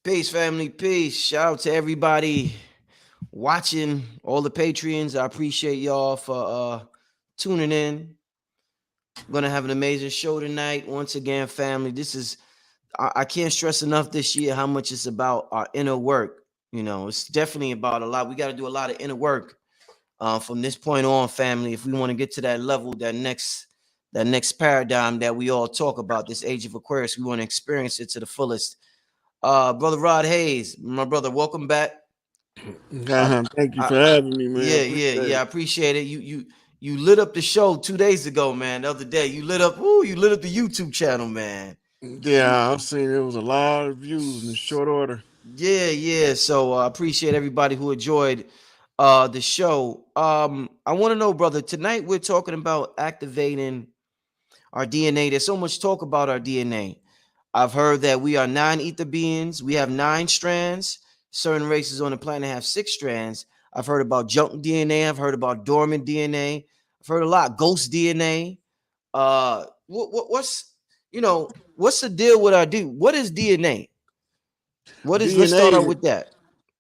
Peace, family. Peace. Shout out to everybody watching, all the Patreons. I appreciate y'all for tuning in. We're gonna have an amazing show tonight. Once again, family. I can't stress enough this year how much it's about our inner work. It's definitely about a lot. We got to do a lot of inner work from this point on, family. If we want to get to that level, that next paradigm that we all talk about, this age of Aquarius, we want to experience it to the fullest. Brother Rod Hayes, my brother, welcome back. I, Thank you I, for having me, man. I yeah, yeah, appreciate yeah. I it. appreciate it. You lit up the show 2 days ago, man. The other day, you lit up the YouTube channel, man. Yeah, I've seen it was a lot of views in short order. Yeah, yeah. So I appreciate everybody who enjoyed the show. I want to know, brother. Tonight we're talking about activating our DNA. There's so much talk about our DNA. I've heard that we are nine ether beings. We have nine strands. Certain races on the planet have six strands. I've heard about junk DNA. I've heard about dormant DNA. I've heard a lot ghost DNA. What's the deal with our D? What is DNA? What is? Let's start out DNA with that.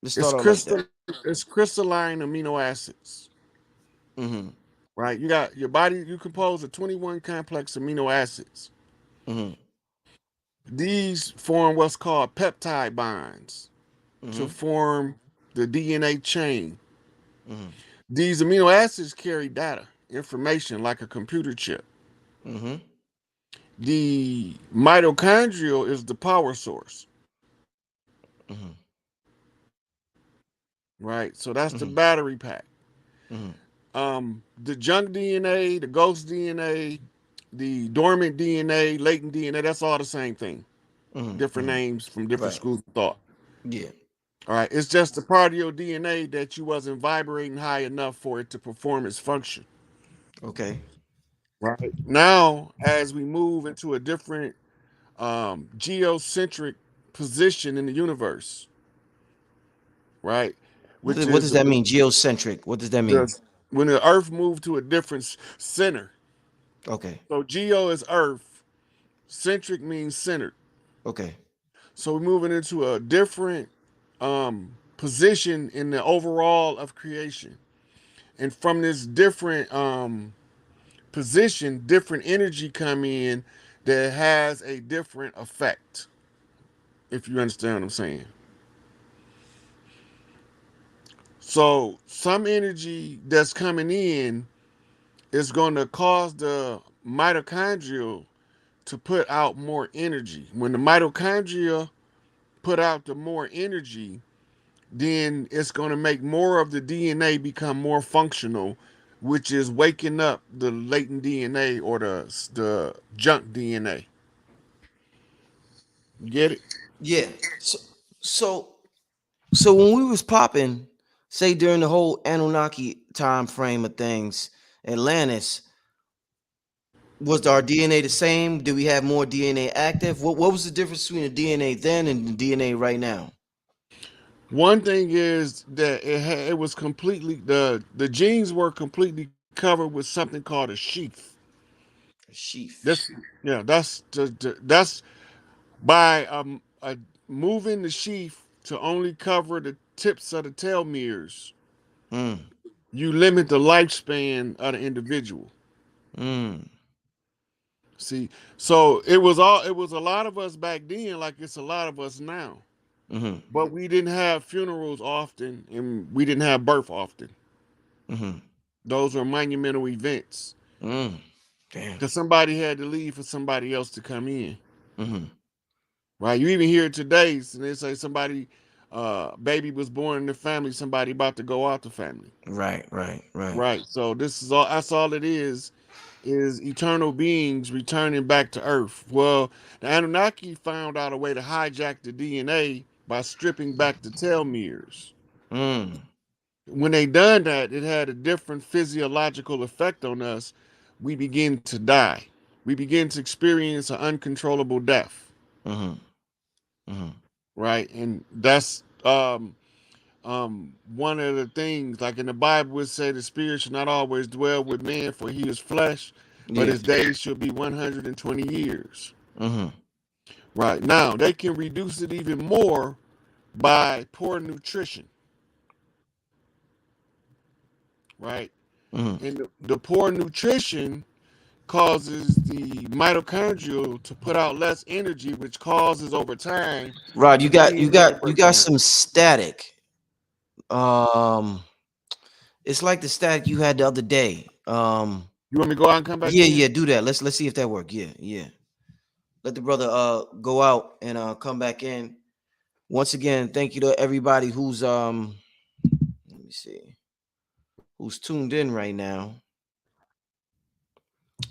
Let's is start out like that. crystalline amino acids. Mm-hmm. Right? You got your body. You compose of 21 complex amino acids. Mm-hmm. These form what's called peptide bonds to Mm-hmm. form the DNA chain. Mm-hmm. These amino acids carry data, information like a computer chip. Mm-hmm. The mitochondrial is the power source, Mm-hmm. right? So that's the Mm-hmm. battery pack. Mm-hmm. The junk DNA, the ghost DNA, the dormant DNA, latent DNA, that's all the same thing. Different Mm-hmm. names from different Right. schools of thought. Yeah. All right. It's just the part of your DNA that you wasn't vibrating high enough for it to perform its function. Okay. Right. Now, as we move into a different geocentric position in the universe, right? Which What is does that mean? Geocentric. What does that mean? the when the Earth moved to a different center. Okay. So geo is Earth, centric means centered. Okay. So we're moving into a different position in the overall of creation, and from this different position, different energy come in that has a different effect. If you understand what I'm saying. So some energy that's coming in is going to cause the mitochondrial to put out more energy. When the mitochondria put out the more energy, then it's going to make more of the DNA become more functional, which is waking up the latent DNA or the junk DNA. You get it? Yeah. So so when we was popping, say during the whole Anunnaki time frame of things, Atlantis, was our DNA the same? Did we have more DNA active? What was the difference between the DNA then and the DNA right now? One thing is that it was completely the genes were completely covered with something called a sheath. A sheath. This yeah, that's by moving the sheath to only cover the tips of the telomeres. Mm. You limit the lifespan of the individual. Mm. See, so it was a lot of us back then, like it's a lot of us now. Mm-hmm. But we didn't have funerals often, and we didn't have birth often. Mm-hmm. Those were monumental events Mm. Damn. because somebody had to leave for somebody else to come in. Mm-hmm. Right? You even hear it today, and they say somebody, baby was born in the family, somebody about to go out the family. Right, right, right. Right. So this is all. That's all it is eternal beings returning back to Earth. Well, the Anunnaki found out a way to hijack the DNA by stripping back the telomeres. Mm. When they done that, it had a different physiological effect on us. We begin to die. We begin to experience an uncontrollable death. Mm-hmm. Mm-hmm. Right, and that's one of the things. Like in the Bible, it said the spirit should not always dwell with man, for he is flesh, but Yeah. his days should be 120 years. Mm-hmm. Right now, they can reduce it even more by poor nutrition, right? Mm-hmm. And the poor nutrition causes the mitochondrial to put out less energy, which causes over time Rod, the DNA to you break got down. some static. Um, it's like the static you had the other day. You want me to go out and come back Yeah, in? yeah, do that. Let's see if that works. Yeah, yeah. Let the brother go out and come back in. Once again, thank you to everybody who's let me see, who's tuned in right now.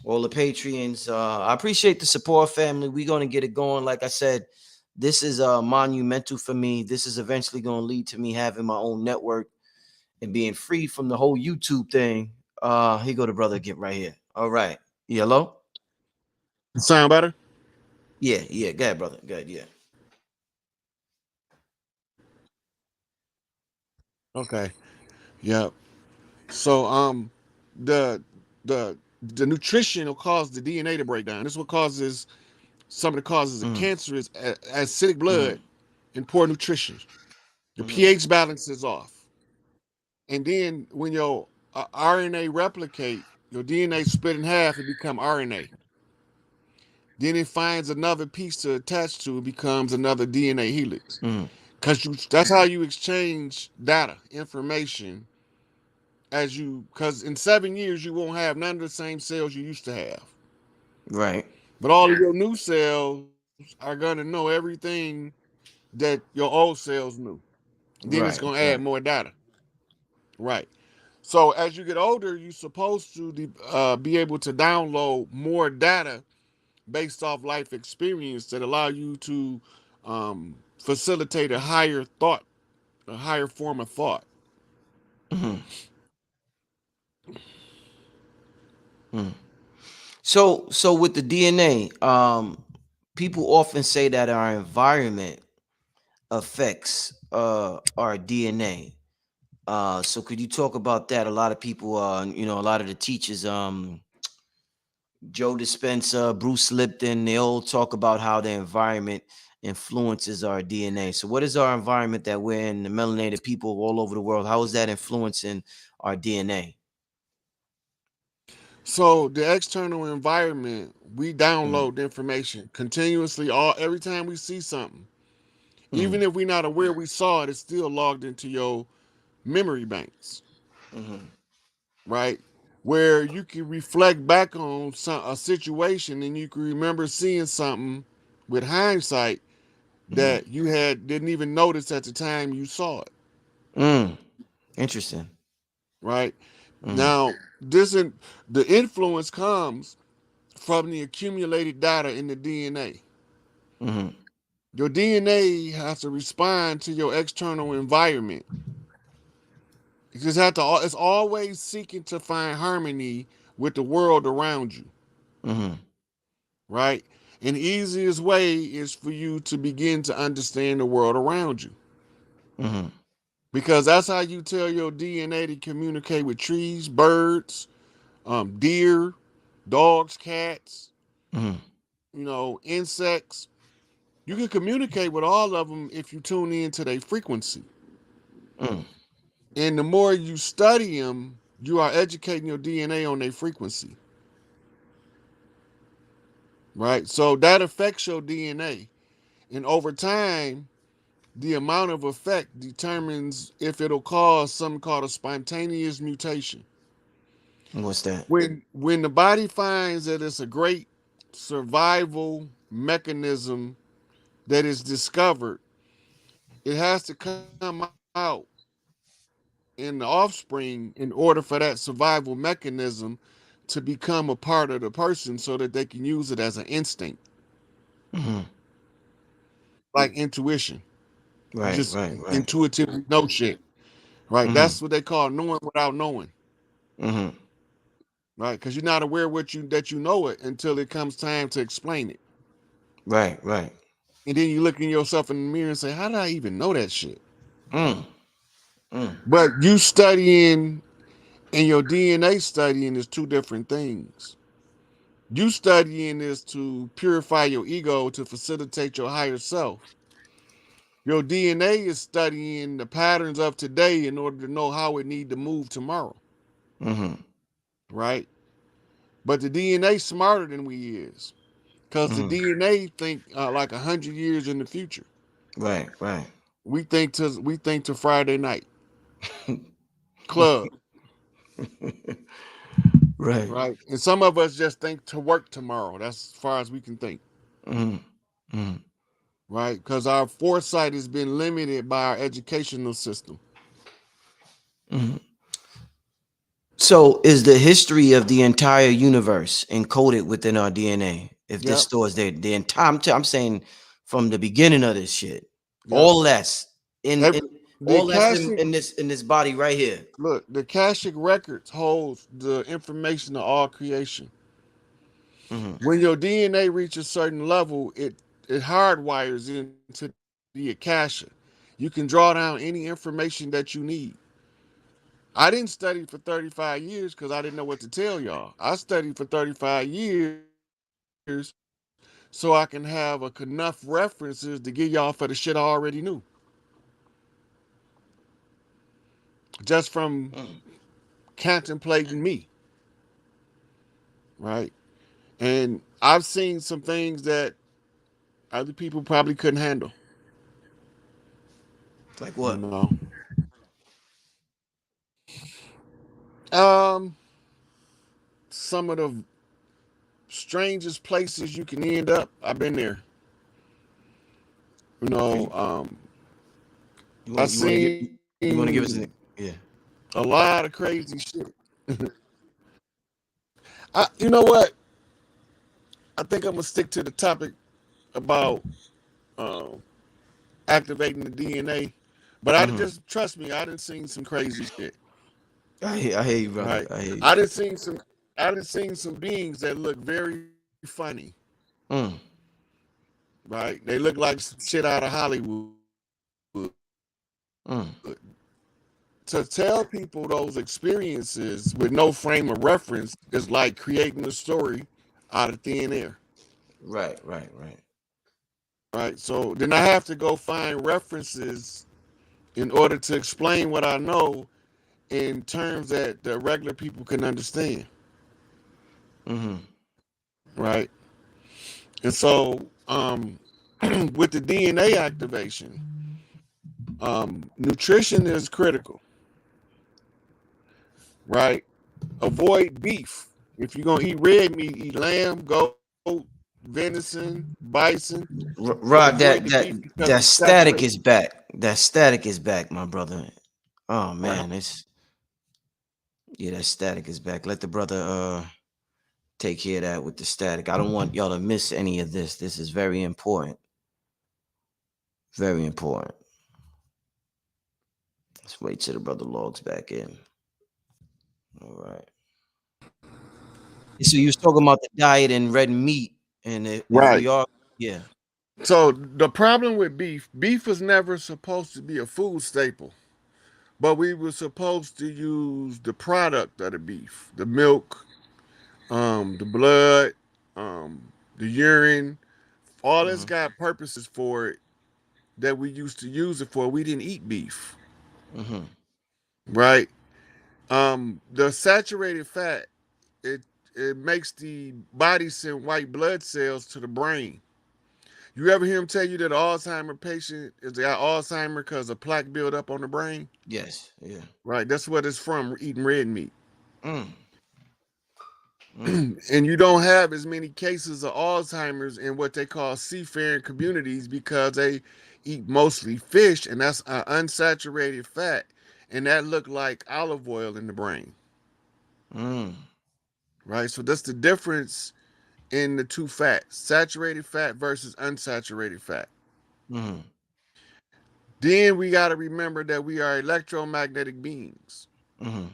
All the Patreons. I appreciate the support, family. We're gonna get it going. Like I said, this is monumental for me. This is eventually gonna lead to me having my own network and being free from the whole YouTube thing. Here go the brother get right here. All right. Hello? Sound better? Yeah, yeah. Go ahead, brother. Go ahead, yeah. Okay. Yep. So the the nutrition will cause the DNA to break down. This is what causes some of the causes of Mm, cancer is acidic mm, blood and poor nutrition. The mm, pH balance is off. And then when your RNA replicate, your DNA split in half and become RNA. Then it finds another piece to attach to, it becomes another DNA helix. mm. Cause that's how you exchange data, information as you, because in 7 years you won't have none of the same cells you used to have. Right, But all of your new cells are gonna know everything that your old cells knew. Then it's right, gonna add right. more data. Right. So as you get older, you're supposed to be able to download more data based off life experience that allow you to facilitate a higher thought, a higher form of thought. Mhm, mm. So with the DNA, people often say that our environment affects our DNA. So could you talk about that? A lot of people, a lot of the teachers, Joe Dispenza, Bruce Lipton, they all talk about how the environment influences our DNA. So what is our environment that we're in, the melanated people all over the world? How is that influencing our DNA? So the external environment, we Mm, download the information continuously. All every time we see something, mm, even if we're not aware we saw it, it's still logged into your memory banks, mhm, right? Where you can reflect back on a situation and you can remember seeing something with hindsight mhm, that you had didn't even notice at the time you saw it, mm. Interesting. right? Mm, Now, the influence comes from the accumulated data in the DNA. mhm, Your DNA has to respond to your external environment. It just have to. It's always seeking to find harmony with the world around you, mhm, right? And the easiest way is for you to begin to understand the world around you, mhm, because that's how you tell your DNA to communicate with trees, birds, deer, dogs, cats, mhm, insects. You can communicate with all of them if you tune into their frequency. mm, And the more you study them, you are educating your DNA on their frequency, right? So that affects your DNA. And over time, the amount of effect determines if it'll cause something called a spontaneous mutation. What's that? When the body finds that it's a great survival mechanism that is discovered, it has to come out in the offspring in order for that survival mechanism to become a part of the person so that they can use it as an instinct, Mhm. like intuition. You Right, just right, right. intuitively know shit, right? Mhm, That's what they call knowing without knowing, mhm. right? Because you're not aware that you know it until it comes time to explain it. Right, right. And then you look in yourself in the mirror and say, how did I even know that shit? Mm, mm, But you studying and your DNA studying is two different things. You studying is to purify your ego to facilitate your higher self. Your DNA is studying the patterns of today in order to know how it need to move tomorrow. Mm-hmm. Right? But the DNA smarter than we is. Because the Mm-hmm. DNA think like 100 years in the future. Right, right. We think to Friday night club, Right. right? And some of us just think to work tomorrow. That's as far as we can think, Mm-hmm. Mm-hmm. right? Because our foresight has been limited by our educational system. Mm-hmm. So is the history of the entire universe encoded within our DNA? If this Yep, stores the entire, I'm saying from the beginning of this shit, yep. all that's in Every, the all that's in, Akashic in this in this body right here. look, the Akashic records holds the information of all creation. Mm-hmm. When your DNA reaches a certain level, it hardwires into the Akasha. You can draw down any information that you need. I didn't study for 35 years because I didn't know what to tell y'all. I studied for 35 years so I can have enough references to give y'all for the shit I already knew. Just from Mm. contemplating me, right? And I've seen some things that other people probably couldn't handle, Like you what? know. Um, some of the strangest places you can end up, I've been there. You Can know, you I you want to give seen us an yeah. a lot of crazy shit. You know what? I think I'm gonna stick to the topic about um, activating the DNA. But I Mm-hmm. just trust me, I didn't seen some crazy shit. I hear you, brother. Right? I hear you. I didn't seen some. I didn't seen some beings that look very funny. Mm. Right? They look like some shit out of Hollywood. Mm. To tell people those experiences with no frame of reference is like creating a story out of thin air. Right, right, right. Right? So then I have to go find references in order to explain what I know in terms that the regular people can understand. Mm-hmm. Right? And so with the DNA activation, nutrition is critical, right? Avoid beef. If you're gonna eat red meat, eat lamb, goat, venison, bison, but Rod, avoid the beef because that it's static saturated. is back. That static is back, my brother. Oh Right. man, it's yeah, that static is back. Let the brother take care of that with the static. I don't want y'all to miss any of this. This is very important. Very important. Let's wait till the brother logs back in. All right. So you was talking about the diet and red meat, and if Right. we are, yeah. So the problem with beef was never supposed to be a food staple, but we were supposed to use the product of the beef, the milk, the blood, the urine. All this Mm-hmm. got purposes for it that we used to use it for. We didn't eat beef, Mm-hmm. right? The saturated fat it it makes the body send white blood cells to the brain. You ever hear him tell you that an Alzheimer patient is got Alzheimer because of plaque buildup on the brain? Yes. Yeah. Right, that's what it's from eating red meat. Mm. Mm. And you don't have as many cases of Alzheimer's in what they call seafaring communities because they eat mostly fish, and that's unsaturated fat, and that look like olive oil in the brain. Mm. Right, so that's the difference in the two fats: saturated fat versus unsaturated fat. Mm. Then we got to remember that we are electromagnetic beings, Mm.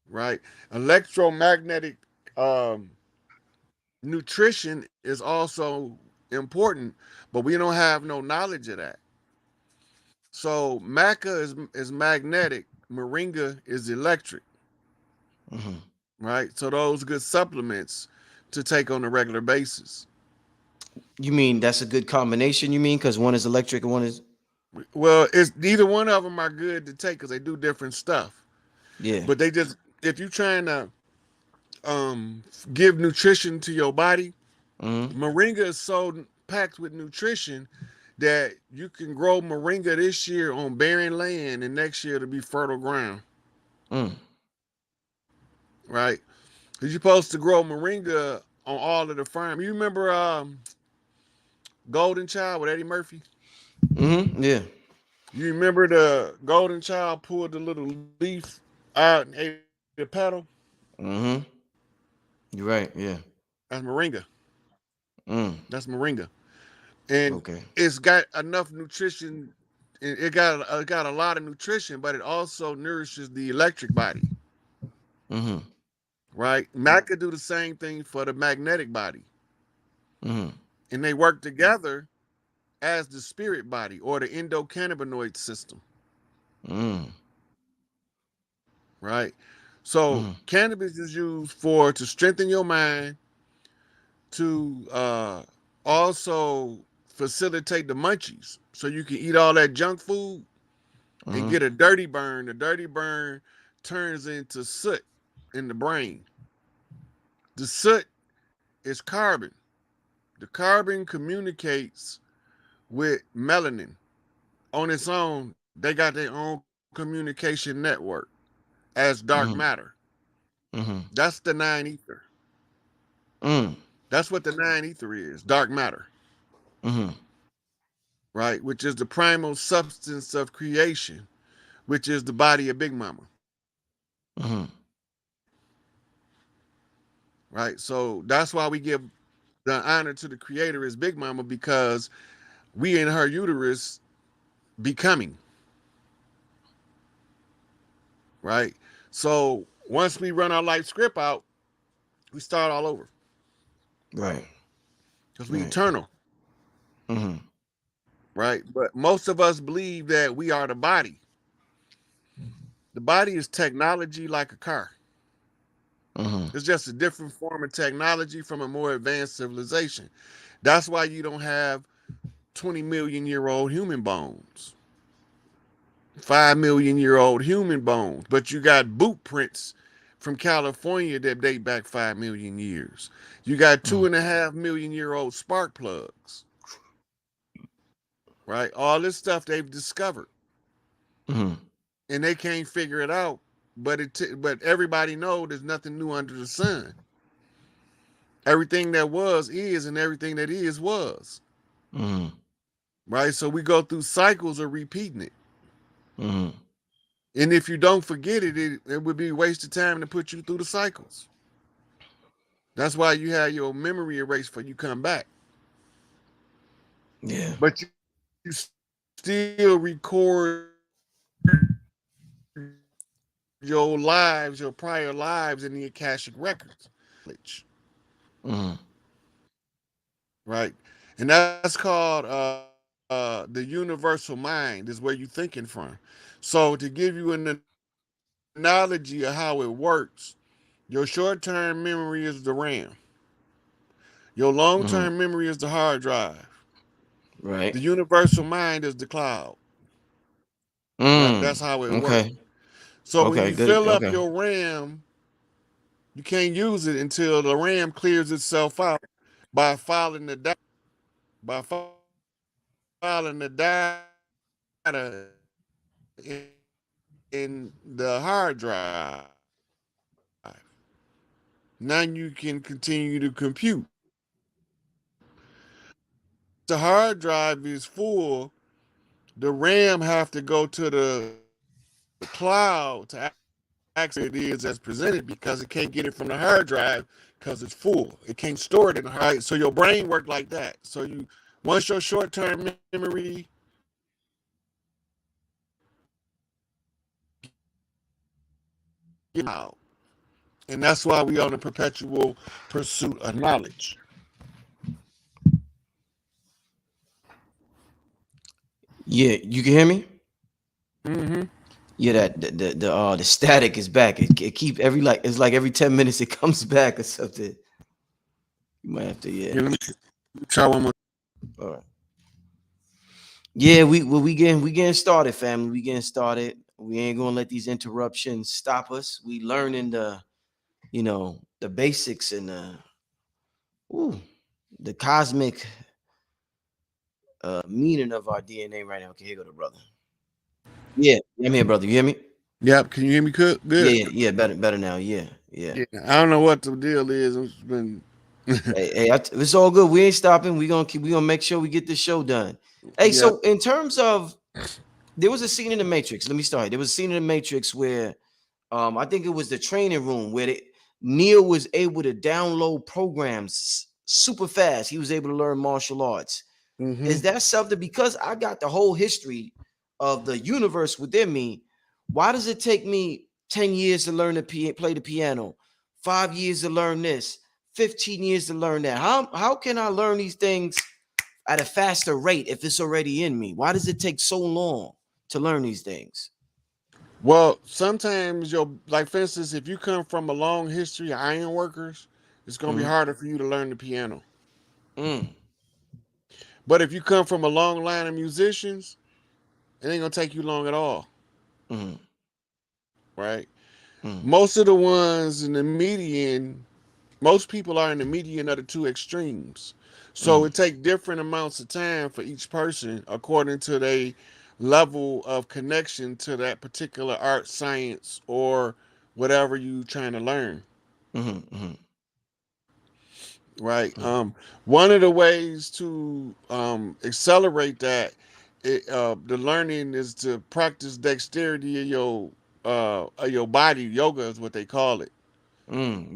right? Electromagnetic um, nutrition is also important, but we don't have no knowledge of that. So maca is magnetic, moringa is electric, Mm. right? So those good supplements to take on a regular basis. You mean that's a good combination? You mean because one is electric and one is Well, it's neither one of them are good to take because they do different stuff. Yeah. But they just, if you're trying to give nutrition to your body, Mm-hmm. moringa is so packed with nutrition that you can grow moringa this year on barren land and next year to be fertile ground, Mm. right? Because you're supposed to grow moringa on all of the farm. You remember Golden Child with Eddie Murphy? Mm-hmm. Yeah. You remember the Golden Child pulled the little leaf out and ate the petal? Mm-hmm. You're right. Yeah. That's moringa. Mm. That's moringa, and Okay. it's got enough nutrition. It got a lot of nutrition, but it also nourishes the electric body, Mm-hmm. right? Maca do the same thing for the magnetic body, Mm-hmm. and they work together as the spirit body or the endocannabinoid system, Mm. right? So Mm-hmm. cannabis is used for to strengthen your mind, to also facilitate the munchies, so you can eat all that junk food and Mm-hmm. get a dirty burn. The dirty burn turns into soot in the brain. The soot is carbon. The carbon communicates with melanin on its own. They got their own communication network as dark Mm-hmm. matter. Mm-hmm. That's the nine ether. Mm. That's what the nine ether is, dark matter, Mm-hmm. right? Which is the primal substance of creation, which is the body of Big Mama, Mm-hmm. right? So that's why we give the honor to the creator as Big Mama, because we in her uterus becoming, right? So once we run our life script out, we start all over Right. because we Right. eternal, Mm-hmm. right? But most of us believe that we are the body. The body is technology like a car. Mm-hmm. It's just a different form of technology from a more advanced civilization. That's why you don't have 20 million-year-old human bones, 5 million-year-old human bones, but you got boot prints from California that date back 5 million years. You got Mm-hmm. 2.5 million-year-old spark plugs, right? All this stuff they've discovered, Mm-hmm. and they can't figure it out. But everybody knows there's nothing new under the sun. Everything that was is, and everything that is was, Mm-hmm. right? So we go through cycles of repeating it. Mm-hmm. And if you don't forget it, it would be a waste of time to put you through the cycles. That's why you have your memory erased for you come back. Yeah. But you still record your lives, your prior lives in the Akashic records, Mm-hmm. right? And that's called the universal mind, is where you're thinking from. So to give you an analogy of how it works, your short-term memory is the RAM. Your Mm-hmm. long-term memory is the hard drive. Right. The universal mind is the cloud. Right? Mm. That's how it works. Okay. So when Okay. you Good. fill up Okay. your RAM, you can't use it until the RAM clears itself out by filing the data, by filing the data in the hard drive. Now you can continue to compute. The hard drive is full. The RAM have to go to the cloud to access it is as presented, because it can't get it from the hard drive because it's full. It can't store it in the hard. So your brain work like that. So you, once your short term memory get out, and that's why we on a perpetual pursuit of knowledge. Yeah. You can hear me? Mm-hmm. Yeah. That the static is back. It keep every like it's like every 10 minutes it comes back or something. You might have to. Yeah. Let me try one more. All right. Yeah, we getting started, family. We getting started. We ain't gonna let these interruptions stop us. We learning the basics and ooh, the cosmic meaning of our DNA right now. Okay, here go the brother. Yeah, I'm here, brother. You hear me? Yep. Can you hear me good? Yeah, Good. yeah, yeah. Better now. Yeah, yeah. Yeah. I don't know what the deal is. It's been. Hey, it's all good. We ain't stopping. We gonna make sure we get this show done. Hey, Yep. so in terms of, there was a scene in the Matrix. Let me start. There was a scene in the Matrix where I think it was the training room where Neo was able to download programs super fast. He was able to learn martial arts. Hmm. Is that something, because I got the whole history of the universe within me? Why does it take me 10 years to learn to play the piano, 5 years to learn this, 15 years to learn that? How can I learn these things at a faster rate if it's already in me? Why does it take so long to learn these things? Well, sometimes like for instance, if you come from a long history of iron workers, it's gonna be Mm-hmm. harder for you to learn the piano. Mm, But if you come from a long line of musicians, it ain't gonna take you long at all, mm, right? mm, Most of the ones in the median, most people are in the median of the two extremes. So mm, it take different amounts of time for each person according to their level of connection to that particular art, science, or whatever you trying to learn. mm, mm, Right. mm, One of the ways to accelerate that, the learning is to practice dexterity of your body. Yoga is what they call it.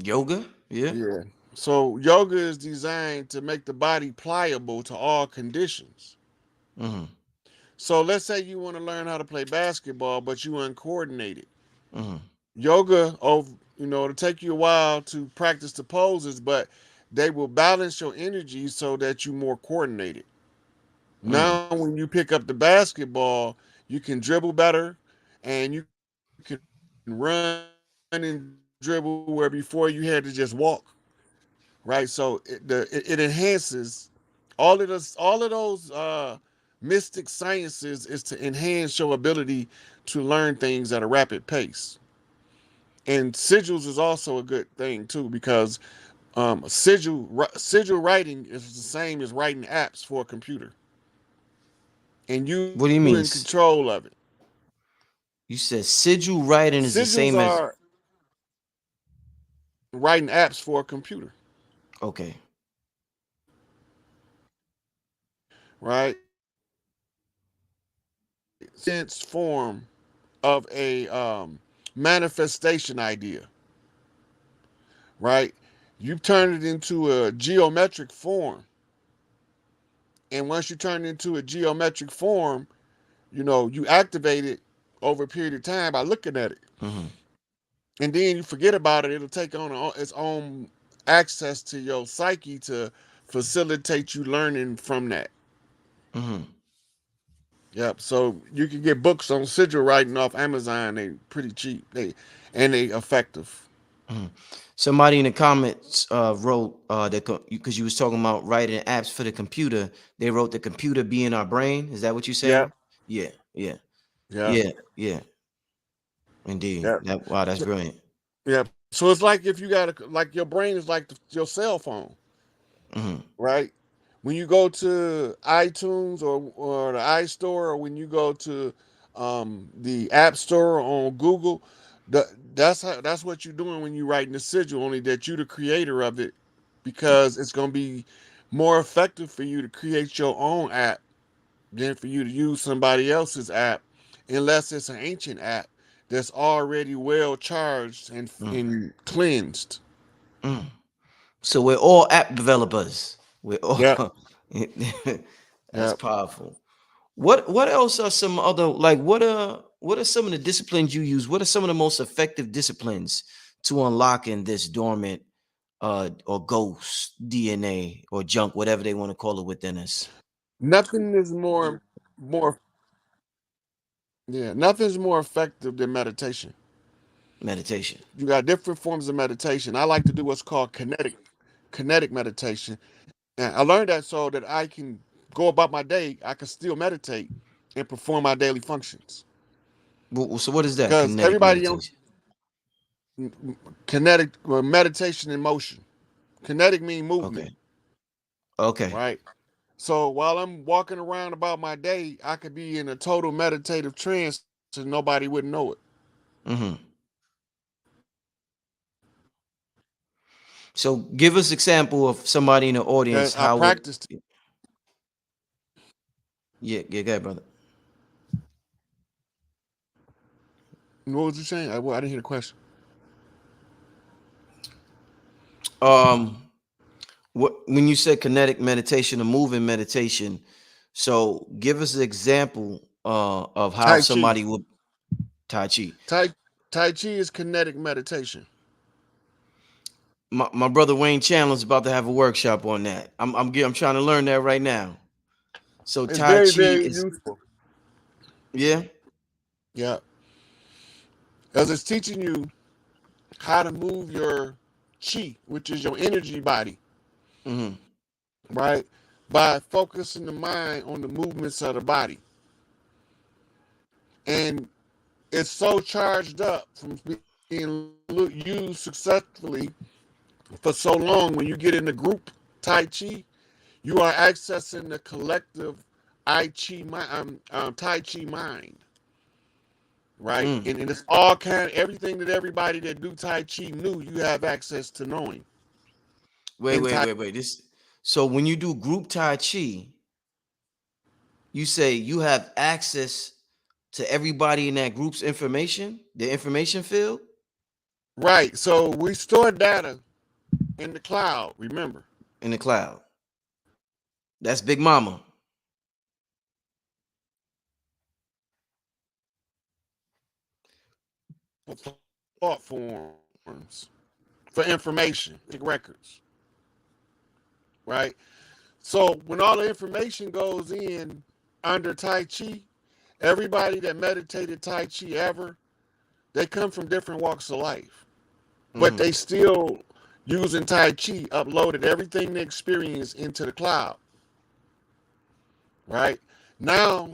Yoga? Yeah. Yeah. So yoga is designed to make the body pliable to all conditions. Mm, So let's say you want to learn how to play basketball, but you uncoordinated. mm, Yoga, it'll take you a while to practice the poses, but they will balance your energy so that you're more coordinated. mm, Now, when you pick up the basketball, you can dribble better, and you can run and dribble where before you had to just walk. Right, so it enhances all of those mystic sciences is to enhance your ability to learn things at a rapid pace. And sigils is also a good thing too because sigil writing is the same as writing apps for a computer, and you in What do you mean? control of it. You said sigil writing is the Sigils same as, are writing apps for a computer, okay. right? Sense form of a manifestation idea, right? You turn it into a geometric form, and once you turn it into a geometric form, you activate it over a period of time by looking at it, Mm-hmm. and then you forget about it. It'll take on its own access to your psyche to facilitate you learning from that. Mm-hmm. Yep. So you can get books on sigil writing off Amazon. They pretty cheap. They effective. Mm-hmm. Somebody in the comments wrote that because you was talking about writing apps for the computer, they wrote the computer being our brain. Is that what you're saying? Yep. Yeah, yeah, Yep. yeah, yeah. Indeed. Yep. That, wow, that's So, brilliant. yep. So it's like if you got like your brain is like your cell phone, Mm-hmm. right? When you go to iTunes or the iStore, or when you go to the App Store on Google, that's what you're doing when you're writing the sigil. Only that you're the creator of it, because it's going to be more effective for you to create your own app than for you to use somebody else's app, unless it's an ancient app that's already well charged and Mm, and cleansed. mm. So we're all app developers. We're Yep. all that's Yep. powerful. What else are some other, like, what are some of the disciplines you use? What are some of the most effective disciplines to unlocking this dormant or ghost DNA or junk, whatever they want to call it within us? Nothing is more yeah, nothing's more effective than meditation. Meditation. You got different forms of meditation. I like to do what's called kinetic meditation. And I learned that so that I can go about my day, I can still meditate and perform my daily functions. So what is that? Because Kinetic everybody on meditation. kinetic meditation in motion. Kinetic mean movement, Okay. Okay. right? So while I'm walking around about my day, I could be in a total meditative trance and nobody wouldn't know it. Mm-hmm. So give us example of somebody in the audience. Because I How would? practiced. Yeah. Yeah. Go ahead, brother. What was you saying? I didn't hear the question. Um. What when you said kinetic meditation or moving meditation? So give us an example of how Tai Chi. somebody would Tai Chi. Tai Tai Chi is kinetic meditation. My brother Wayne Chandler's about to have a workshop on that. I'm trying to learn that right now. So It's Tai very, Chi very is useful. yeah. Yeah. Because it's teaching you how to move your chi, which is your energy body, Mm-hmm. right? By focusing the mind on the movements of the body. And it's so charged up from being used successfully for so long. When you get in the group Tai Chi, you are accessing the collective Tai Chi mind, right? Mm. And it's all everything that everybody that do Tai Chi knew, you have access to knowing. Wait, In wait, Tai wait, wait. This so when you do group Tai Chi, you say you have access to everybody in that group's information, the information field Right. So we store data in the cloud, remember. in the cloud. That's Big Mama. Thought forms for information, records, right? So when all the information goes in under Tai Chi, everybody that meditated Tai Chi ever, they come from different walks of life. But Mm-hmm. they still using Tai Chi, uploaded everything they experienced into the cloud, right? Now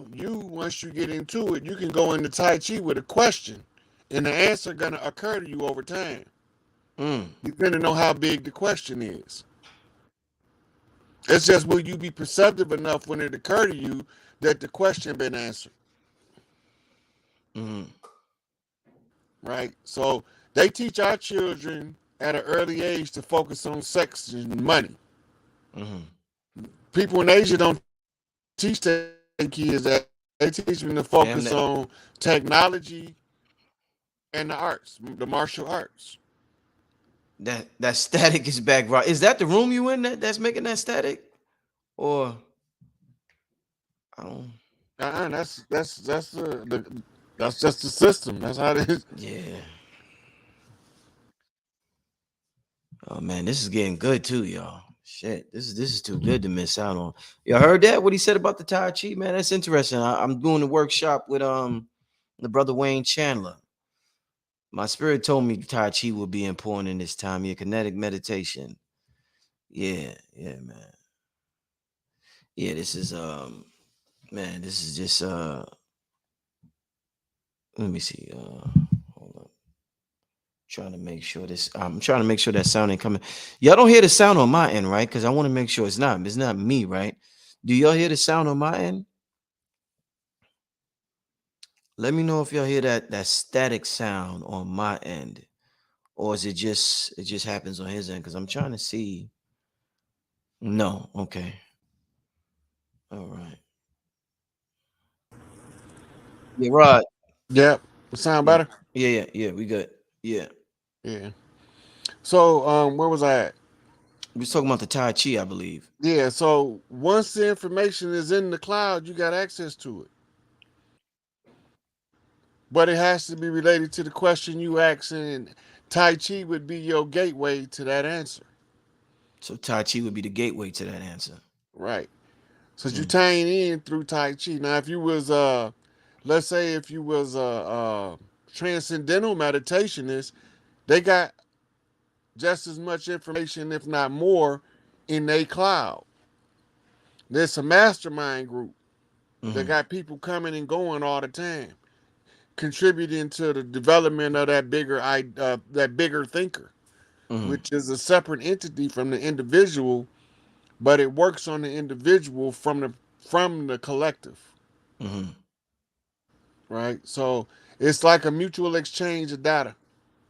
once you get into it, you can go into Tai Chi with a question, and the answer gonna occur to you over time, Mm. depending on how big the question is. It's just will you be perceptive enough when it occur to you that the question been answered, Mm-hmm. right? So they teach our children at an early age to focus on sex and money. Mm-hmm. People in Asia don't teach their kids that. They teach them to focus on Damn that technology and the arts, the martial arts. that static is back, right? Is that the room you in that's making that static? Or I don't That's just the system. That's how it is. yeah. Oh man, this is getting good too, y'all. Shit, this is too good to miss out on. Y'all heard that? What he said about the Tai Chi, man? That's interesting. I'm doing a workshop with the brother Wayne Chandler. My spirit told me Tai Chi would be important in this time. Yeah, kinetic meditation. Yeah, yeah, man. Yeah, this is man, this is just let me see. Hold on. Trying to make sure this I'm trying to make sure that sound ain't coming. Y'all don't hear the sound on my end, right? Because I want to make sure it's not me, right? Do y'all hear the sound on my end? Let me know if y'all hear that static sound on my end. Or is it just happens on his end? Because I'm trying to see. No, okay. All right. Yeah, right. Yeah. Sound Yeah. better? Yeah, we good. Yeah. Yeah. So where was I at? We was talking about the Tai Chi, I believe. Yeah, so once the information is in the cloud, you got access to it. But it has to be related to the question you ask, and Tai Chi would be your gateway to that answer. So Tai Chi would be the gateway to that answer. Right. So you Mm, tying in through Tai Chi. Now if you was let's say if you was a transcendental meditationist, they got just as much information, if not more, in a cloud. There's a mastermind group that Mm-hmm. got people coming and going all the time, contributing to the development of that bigger thinker, Mm-hmm. which is a separate entity from the individual, but it works on the individual from the collective, Mm-hmm. right? So it's like a mutual exchange of data.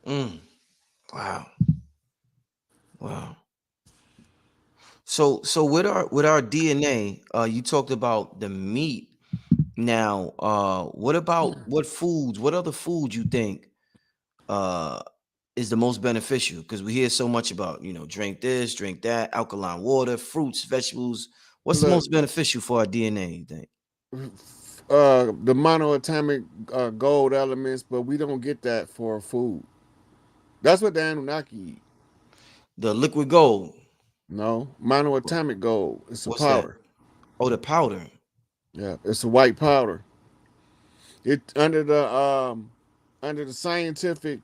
Mm. Wow. Wow. So with our DNA, you talked about the meat. Now, what about what foods? What other foods you think uh is the most beneficial? Because we hear so much about, drink this, drink that, alkaline water, fruits, vegetables. What's the Look, most beneficial for our DNA, you think? the monoatomic gold elements, but we don't get that for food. That's what the Anunnaki eat. The liquid gold. No, monoatomic gold. It's a What's that? powder. Oh, the powder. Yeah, it's a white powder. It under the scientific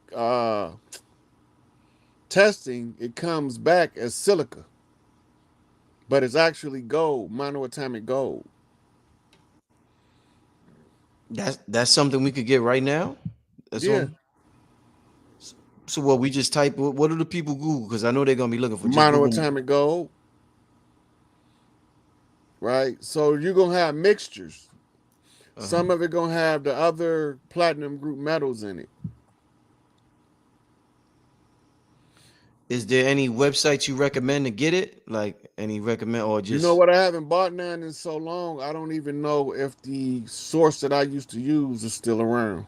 testing, it comes back as silica, but it's actually gold, monoatomic gold. That's something we could get right now. That's Yeah, on. So what we just type. What do the people Google? Because I know they're gonna be looking for just Google. monoatomic gold, right? So you're gonna have mixtures. Uh-huh. Some of it gonna have the other platinum group metals in it. Is there any websites you recommend to get it? Like any recommend or You know just what? I haven't bought none in so long. I don't even know if the source that I used to use is still around.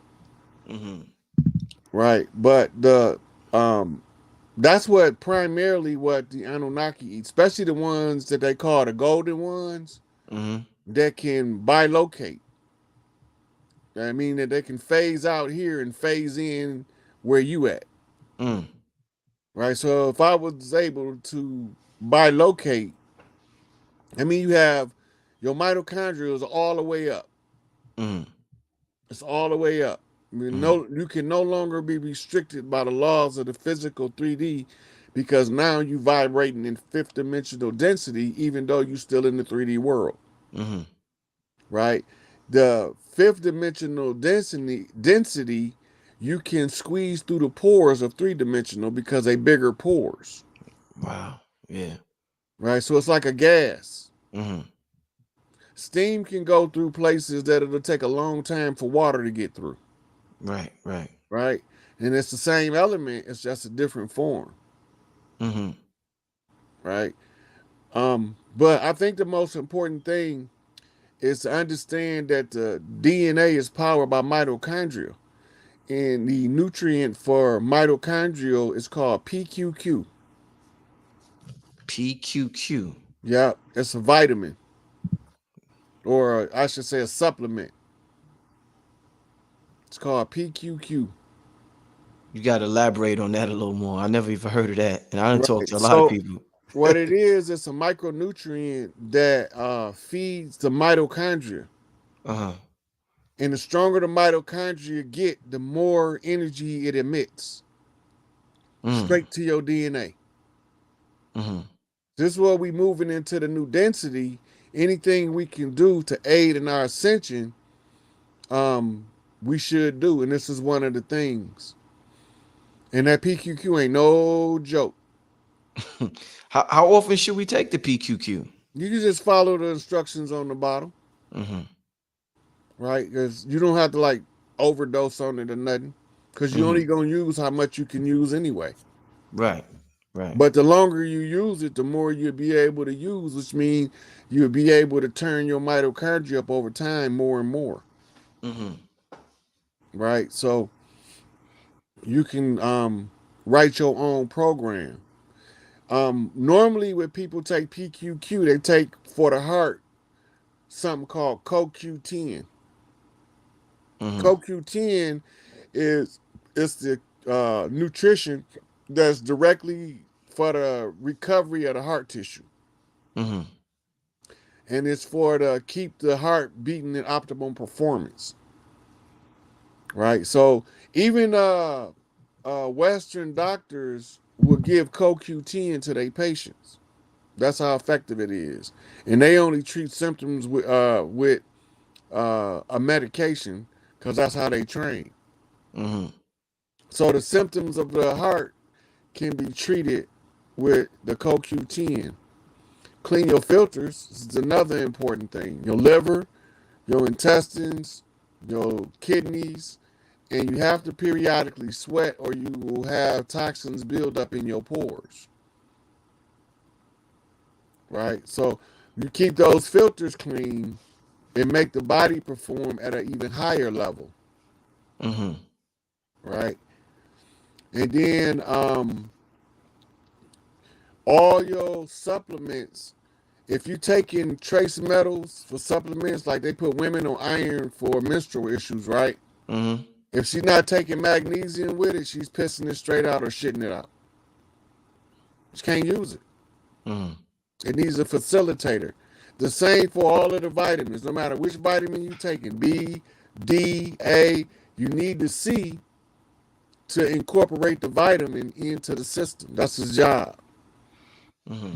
mm-hmm. Right, but the um that's what primarily what the Anunnaki eat, especially the ones that they call the golden ones Mm-hmm. that can bilocate. I mean that they can phase out here and phase in where you at. Mm. Right. So if I was able to bilocate, I mean you have your mitochondria is all the way up. Mm. It's all the way up. I mean, Mm. no, you can no longer be restricted by the laws of the physical 3D because now you vibrating in fifth dimensional density, even though you're still in the 3D world, Mm-hmm. right? The fifth dimensional density, you can squeeze through the pores of three dimensional because they bigger pores, Wow. Yeah. right? So it's like a gas. Mm-hmm. Steam can go through places that it'll take a long time for water to get through, Right. Right. right? And it's the same element, it's just a different form, Mm-hmm. right? But I think the most important thing is to understand that the DNA is powered by mitochondria, and the nutrient for mitochondrial is called PQQ. PQQ. Yeah, it's a vitamin, or I should say a supplement. It's called PQQ. You got to elaborate on that a little more. I never even heard of that, and I don't talk Right. to a lot of So people. what it is, it's a micronutrient that feeds the mitochondria. Uh-huh. And the stronger the mitochondria get, the more energy it emits Mm. straight to your DNA. Mm-hmm. This is what we moving into the new density. Anything we can do to aid in our ascension, um, we should do. And this is one of the things. And that PQQ ain't no joke. How often should we take the PQQ? You can just follow the instructions on the bottle, Mm-hmm. right? Because you don't have to like overdose on it or nothing. Because you only Mm-hmm. gonna use how much you can use anyway. Right. Right. But the longer you use it, the more you'll be able to use, which means you'll be able to turn your mitochondria up over time more and more, Mm-hmm. right? So you can write your own program. Normally, when people take PQQ, they take for the heart something called CoQ10. Mm-hmm. CoQ10 is it's the nutrition that's directly for the recovery of the heart tissue, Mm-hmm. and it's for to keep the heart beating in optimum performance, right? So even Western doctors will give CoQ10 to their patients, That's how effective it is. And they only treat symptoms with a medication because that's how they train. Mm-hmm. So the symptoms of the heart can be treated with the CoQ10. Clean your filters is another important thing. Your liver, your intestines, your kidneys, and you have to periodically sweat or you will have toxins build up in your pores. Right? So you keep those filters clean and make the body perform at an even higher level. Mm-hmm. Right? And then all your supplements, if you taking trace metals for supplements, like they put women on iron for menstrual issues, right? Mm-hmm. If she's not taking magnesium with it, she's pissing it straight out or shitting it out. She can't use it. Mm-hmm. It needs a facilitator. The same for all of the vitamins, no matter which vitamin you're taking, B, D, A, you need the C to incorporate the vitamin into the system. That's his job. Mm-hmm.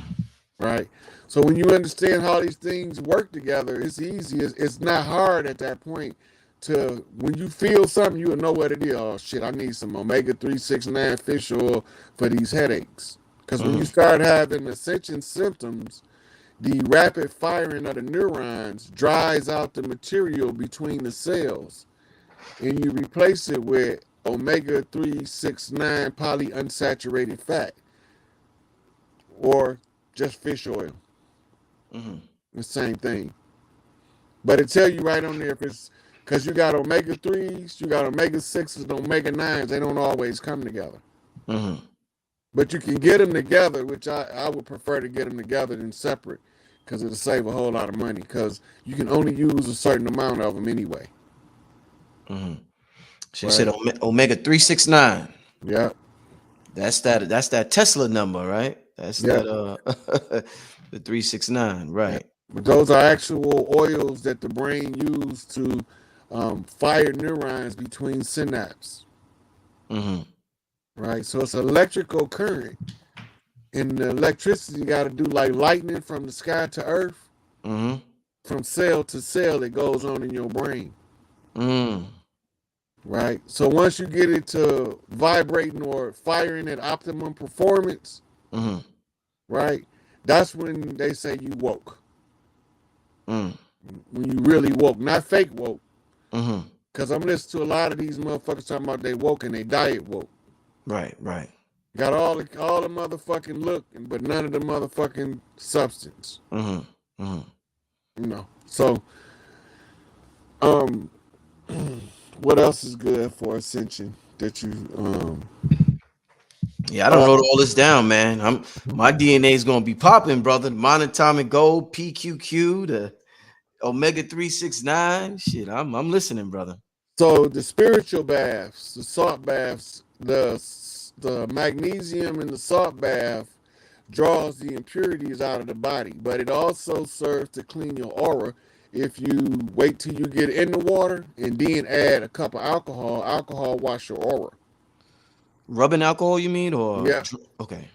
Right? So when you understand how these things work together, it's easy. It's not hard at that point to, when you feel something, you will know what it is. Oh shit, I need some omega-369 fish oil for these headaches. Because when you Mm-hmm. start having ascension symptoms, the rapid firing of the neurons dries out the material between the cells, and you replace it with omega-369 polyunsaturated fat or just fish oil. Mm-hmm. The same thing. But it tell you right on there if it's, because you got omega-3s, you got omega-6s, and omega-9s. They don't always come together. Mm-hmm. But you can get them together, which I would prefer to get them together than separate because it'll save a whole lot of money because you can only use a certain amount of them anyway. Mm-hmm. She said Right? omega 369. Yeah. That's that Tesla number, right? That's Yeah. that the 369, Yeah. right? But those are actual oils that the brain uses to fire neurons between synapses. Mm-hmm. Right? So it's electrical current. And the electricity got to do like lightning from the sky to earth, Mm-hmm. from cell to cell. It goes on in your brain, Mm. right? So once you get it to vibrating or firing at optimum performance, Mm-hmm. right? That's when they say you woke. Mm. When you really woke, not fake woke. Mm-hmm. Because I'm listening to a lot of these motherfuckers talking about they woke and they diet woke. Right, right. Got all the motherfucking look, but none of the motherfucking substance. Mm-hmm. Mm-hmm. So um what else is good for ascension that you Yeah, I don't uh wrote all this down, man. My DNA is gonna be popping, brother. Monatomic gold, PQQ, the omega 369. Shit, I'm listening, brother. so the spiritual baths, the salt baths, the magnesium in the salt bath draws the impurities out of the body, but it also serves to clean your aura. If you wait till you get in the water and then add a cup of alcohol wash your aura. Rubbing alcohol, you mean, or Yeah. okay?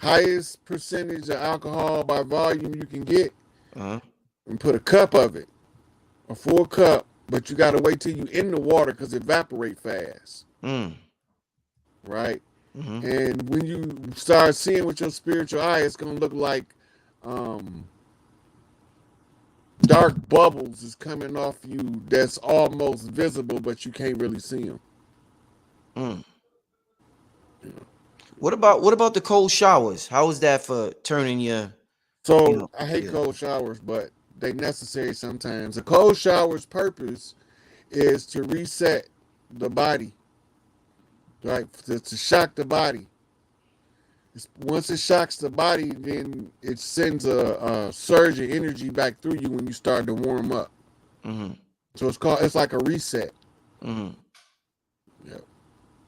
Highest percentage of alcohol by volume you can get, Uh-huh. and put a cup of it, a full cup, but you got to wait till you in the water because it evaporate fast, Mm. right? Mm-hmm. And when you start seeing with your spiritual eye, it's gonna look like um, dark bubbles is coming off you that's almost visible, but you can't really see them. Mm. What about the cold showers? How is that for turning your, So I hate yeah. cold showers, but they necessary sometimes. A cold shower's purpose is to reset the body, right? To shock the body. Once it shocks the body, then it sends a surge of energy back through you when you start to warm up. Mm-hmm. So it's like a reset. Mm-hmm. Yeah.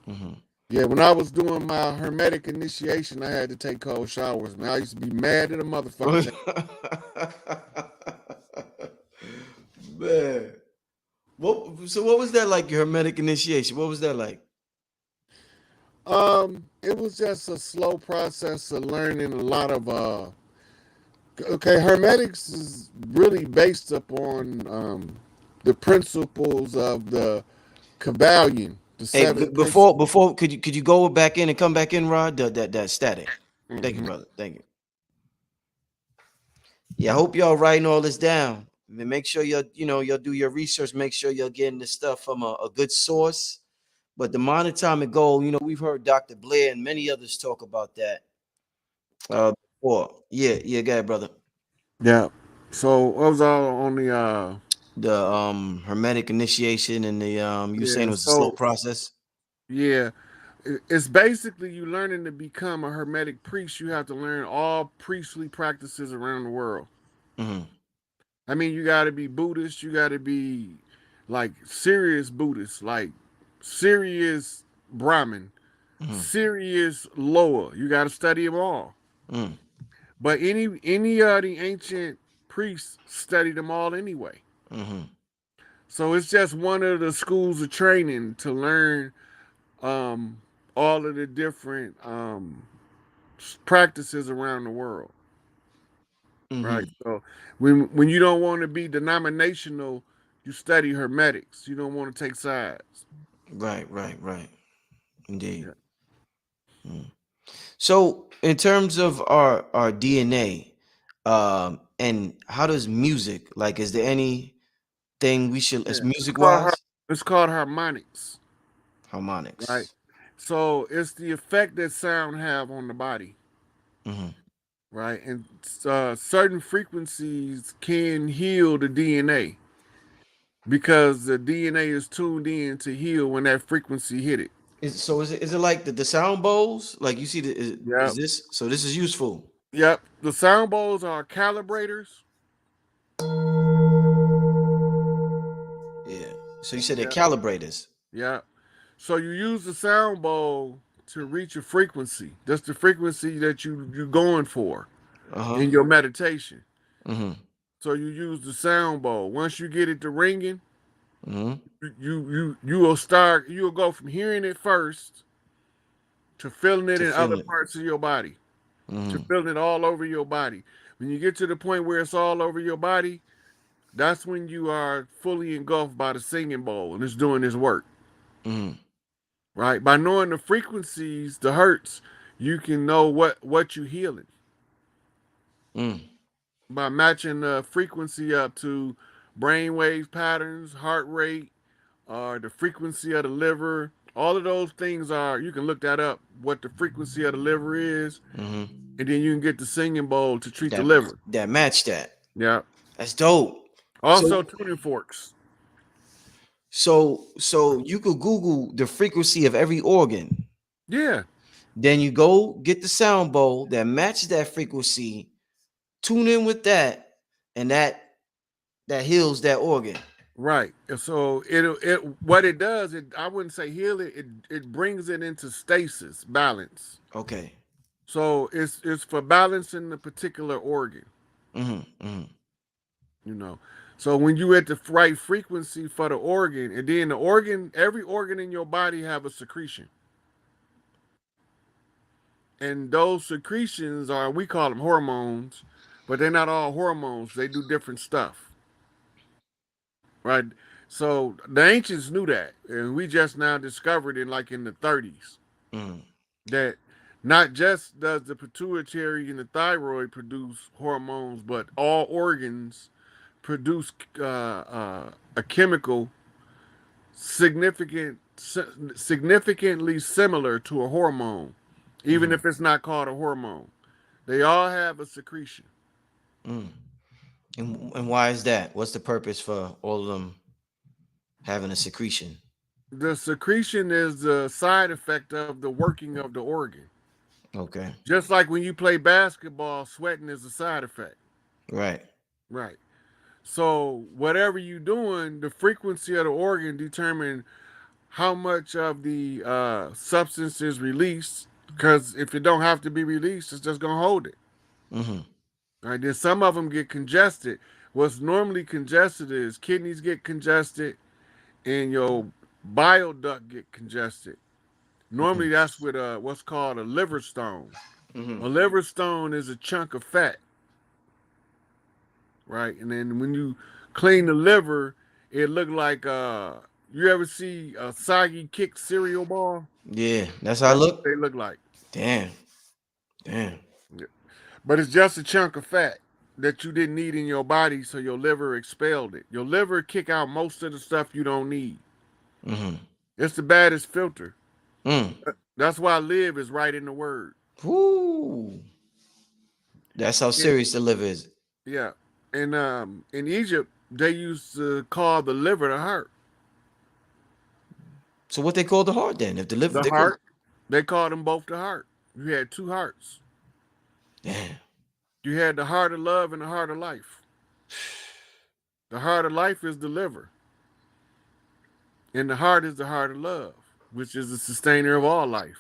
Mm-hmm. Yeah, when I was doing my hermetic initiation, I had to take cold showers. Man, I used to be mad at a motherfucker. Man. What was that like, your hermetic initiation? What was that like? It was just a slow process of learning a lot of Okay, Hermetics is really based upon the principles of the Kabbalion, the Hey, seven principles. before could you go back in and come back in, Rod? That static. Thank you, Mhm. brother. Thank you. Yeah, I hope y'all writing all this down. Make sure y'all do your research. Make sure you're getting this stuff from a good source. But the monatomic goal, we've heard Dr. Blair and many others talk about that. Before. Yeah, go ahead, brother. Yeah. So what was all on the The hermetic initiation and the you saying yeah, it was a slow so process. yeah. It's basically you learning to become a Hermetic priest. You have to learn all priestly practices around the world. Mm-hmm. I mean, you got to be Buddhist. You got to be like serious Buddhist, like serious Brahmin, Mm-hmm. serious Loa. You got to study them all. Mm. But any of the ancient priests studied them all anyway. Mm-hmm. So it's just one of the schools of training to learn um, all of the different practices around the world. Right. Mm-hmm. So when you don't want to be denominational, you study hermetics. You don't want to take sides. Right. Indeed. Yeah. Mm. So, in terms of our DNA, and how does music like? Is there anything we should, as Yeah. music wise, It's called harmonics. Right. harmonics? So it's the effect that sound have on the body. Mm-hmm. Right. And certain frequencies can heal the DNA because the DNA is tuned in to heal when that frequency hit it. Is it like the sound bowls? Like you see is Yep. this so this is useful? Yep. The sound bowls are calibrators. Yeah. So you said they're Yep. calibrators. Yep. So you use the sound bowl to reach a frequency. That's the frequency that you're going for Uh-huh. in your meditation. Mm-hmm. So you use the sound bowl. Once you get it to ringing, Mm-hmm. you will start. You'll go from hearing it first to feeling it To in other feel it. parts of your body, to Mm-hmm. feeling it all over your body. When you get to the point where it's all over your body, that's when you are fully engulfed by the singing bowl and it's doing its work. Mm-hmm. Right? By knowing the frequencies, the hertz, you can know what you healing Mm. by matching the frequency up to brainwave patterns, heart rate, or the frequency of the liver. All of those things are you can look that up. What the frequency of the liver is, Mm-hmm. and then you can get the singing bowl to treat the That liver. that match that. Yeah. That's dope. Also So tuning forks. so you could Google the frequency of every organ. Yeah. Then you go get the sound bowl that matches that frequency, tune in with that, and that heals that organ. Right. So it what it does, I wouldn't say heal it, it brings it into stasis, balance. Okay. So it's for balancing the particular organ, Mm-hmm. Mm-hmm. you know. So when you at the right frequency for the organ, and then the organ, every organ in your body have a secretion, and those secretions are we call them hormones, but they're not all hormones. They do different stuff, right? So the ancients knew that, and we just now discovered it, like in the 30s, Mm-hmm. that not just does the pituitary and the thyroid produce hormones, but all organs produce a chemical significantly similar to a hormone, even Mm-hmm. if it's not called a hormone. They all have a secretion. Mm. And why is that? What's the purpose for all of them having a secretion? The secretion is the side effect of the working of the organ. Okay. Just like when you play basketball, sweating is a side effect. Right. Right. So whatever you're doing, the frequency of the organ determine how much of the substance is released. Because if it don't have to be released, it's just gonna hold it. Mm-hmm. Right. Then some of them get congested. What's normally congested is kidneys get congested and your bile duct get congested. Normally that's with what's called a liver stone. Mm-hmm. A liver stone is a chunk of fat right? And then when you clean the liver, it look like you ever see a soggy kicked cereal bar? Yeah, that's how I That's what look. they look like. Damn, damn. Yeah. But it's just a chunk of fat that you didn't need in your body, so your liver expelled it. Your liver kick out most of the stuff you don't need. Mm-hmm. It's the baddest filter. Mm. That's why live is right in the word. Woo. That's how Yeah. serious the liver is. Yeah. And in Egypt, they used to call the liver the heart. So what they call the heart then? If the liver, The they call. heart, they called them both the heart. You had two hearts. Damn. You had the heart of love and the heart of life. The heart of life is the liver. And the heart is the heart of love, which is the sustainer of all life.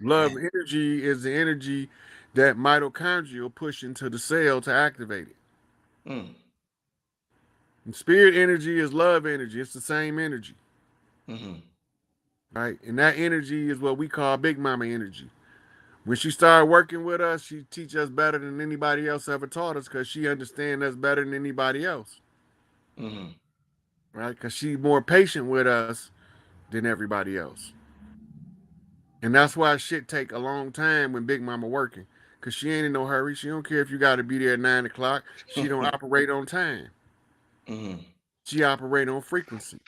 Love Man. energy is the energy that mitochondria will push into the cell to activate it. Mm. And spirit energy is love energy. It's the same energy, Mm-hmm. right? And that energy is what we call Big Mama energy. When she started working with us, she teach us better than anybody else ever taught us because she understands us better than anybody else, Mm-hmm. right? Because she's more patient with us than everybody else. And that's why shit take a long time when Big Mama working. Cause she ain't in no hurry. She don't care if you gotta be there at 9 o'clock. She don't operate on time. Mm-hmm. She operate on frequency.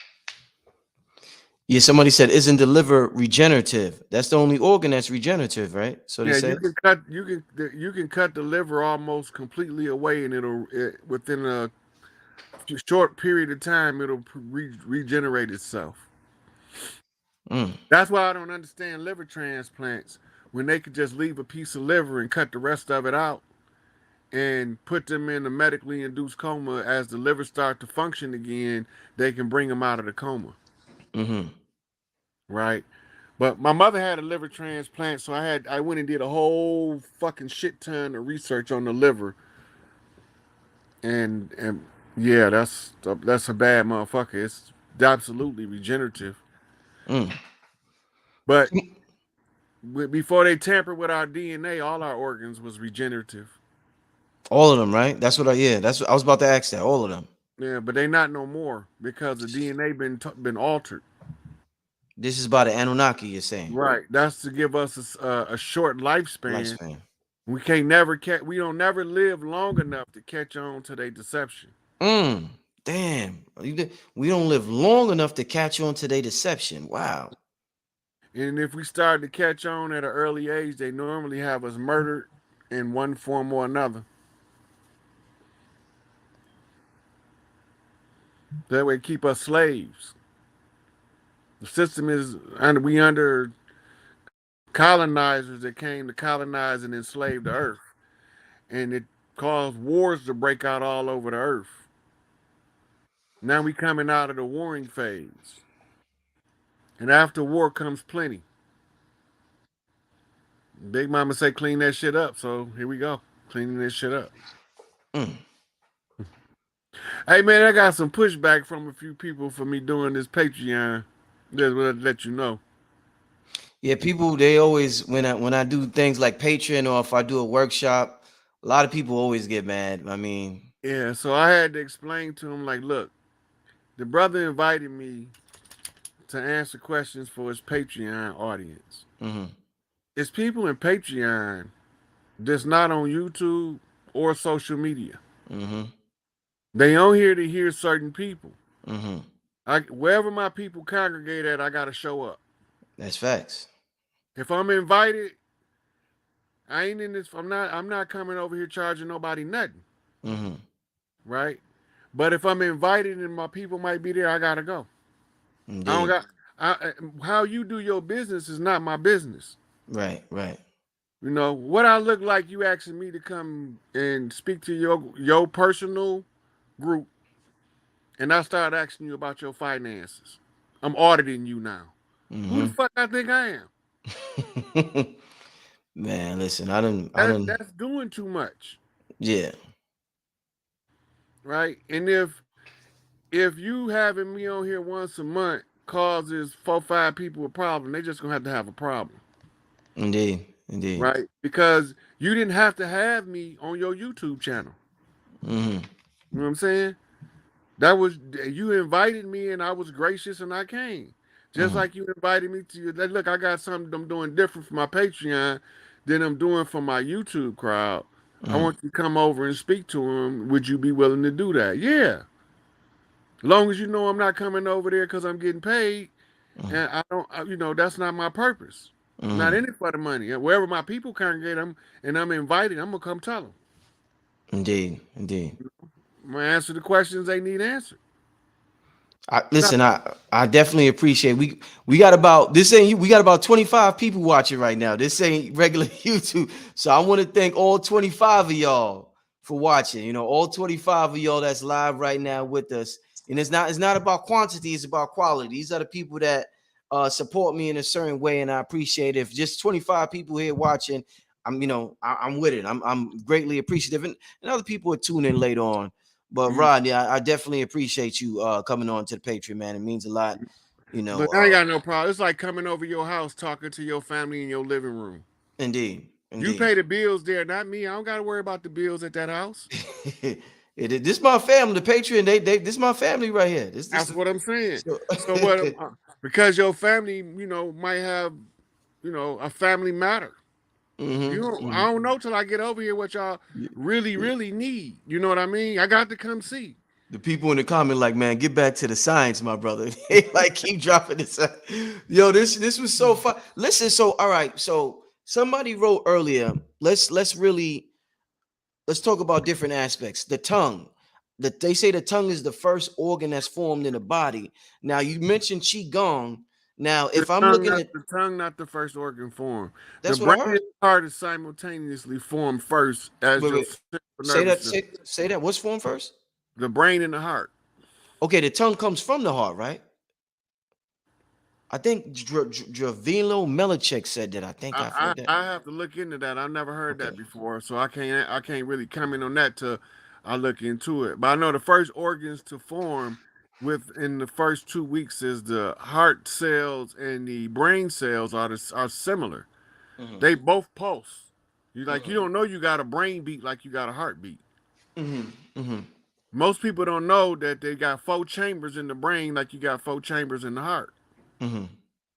Yeah, somebody said, isn't the liver regenerative? That's the only organ that's regenerative, right? So they Yeah, said. you can cut the liver almost completely away, and within a short period of time it'll regenerate itself. Mm. That's why I don't understand liver transplants when they could just leave a piece of liver and cut the rest of it out and put them in a medically induced coma. As the liver start to function again, they can bring them out of the coma, Mm-hmm. right? But my mother had a liver transplant, so I went and did a whole fucking shit ton of research on the liver, and yeah, that's a bad motherfucker. It's absolutely regenerative, Mm. but before they tampered with our DNA, all our organs was regenerative. All of them, right? That's what yeah, that's what I was about to ask that. All of them. Yeah, but they not no more because the DNA been altered. This is by the Anunnaki, you're saying. Right. That's to give us a short lifespan. Lifespan. We can't never catch. We don't never live long enough to catch on to their deception. Mm. Damn. We don't live long enough to catch on to their deception. Wow. And if we start to catch on at an early age, they normally have us murdered in one form or another. That way, keep us slaves. The system is under colonizers that came to colonize and enslave the earth, and it caused wars to break out all over the earth. Now we coming out of the warring phase, and after war comes plenty. Big Mama say clean that shit up, so here we go, cleaning this shit up. Mm. Hey man, I got some pushback from a few people for me doing this Patreon. Just want to let you know. Yeah, people they always when I do things like Patreon or if I do a workshop, a lot of people always get mad. I mean, Yeah, so I had to explain to him like, look, the brother invited me to answer questions for his Patreon audience. mm-hmm. It's people in Patreon that's not on YouTube or social media. Mm-hmm. They on here to hear certain people. Mm-hmm. Wherever my people congregate at, I gotta show up. That's facts. If I'm invited, I ain't in this. I'm not coming over here charging nobody nothing, Mm-hmm. right? But if I'm invited and my people might be there, I gotta go. I don't Indeed. got. How you do your business is not my business. Right, right. You know what I look like. You asking me to come and speak to your personal group, and I start asking you about your finances. I'm auditing you now. Who the Mm-hmm. fuck I think I am? Man, listen, I don't That's doing too much, yeah. right? And if you having me on here once a month causes 4-5 people a problem, they just gonna have a problem, Indeed. Indeed. right? Because you didn't have to have me on your YouTube channel. Mm-hmm. You know what I'm saying? That was, you invited me and I was gracious and I came. Just Mhm, like you invited me to look, I got something I'm doing different for my Patreon than I'm doing for my YouTube crowd. I mhm, want you to come over and speak to them. Would you be willing to do that? Yeah. Long as you know I'm not coming over there because I'm getting paid mhm, and I don't, that's not my purpose. Not mhm. in it for the money. Wherever my people congregate them and I'm invited, I'm going to come tell them. Indeed, indeed. I'm going to answer the questions they need answered. Not, Listen, I definitely appreciate we got about this ain't we got about 25 people watching right now. This ain't regular YouTube. So I want to thank all 25 of y'all for watching. You know, all 25 of y'all that's live right now with us. And it's not about quantity, it's about quality. These are the people that support me in a certain way, and I appreciate it. If just 25 people here watching, I'm with it. I'm greatly appreciative. And other people are tuning in later on. But mm, Rodney, I definitely appreciate you coming on to the Patreon, man. It means a lot. You know, but I ain't got no problem. It's like coming over your house, talking to your family in your living room. indeed, You indeed. pay the bills there, not me. I don't got to worry about the bills at that house. This my family, the Patreon. This my family right here. That's what I'm saying. So, So what? Because your family, might have, a family matter. hmm I hmm don't know till I get over here what y'all really, really need. You know what I mean? I got to come see. The people in the comment like, man, get back to the science, my brother. They like keep dropping this. Yo, this was so fun. Listen, so all right, so somebody wrote earlier. Let's talk about different aspects. The tongue. That they say the tongue is the first organ that's formed in the body. Now you mentioned qigong. Now, if I'm looking at The tongue, not the first organ form. The that's what I brain and heard. the heart is simultaneously formed first as Wait, your wait. central Say nervous that. system. Say that. What's formed first? The brain and the heart. Okay, the tongue comes from the heart, right? I think Javilo Melichek said that. I think I've I, heard that. I I have to look into that. I've never heard that Okay. before, so I can't really comment on that till I look into it. But I know the first organs to form within the first 2 weeks is the heart cells and the brain cells are similar. Mm-hmm. They both pulse. You Mm-hmm. don't know you got a brain beat like you got a heartbeat. Mm-hmm. Mm-hmm. Most people don't know that they got 4 chambers in the brain like you got 4 chambers in the heart, Mm-hmm.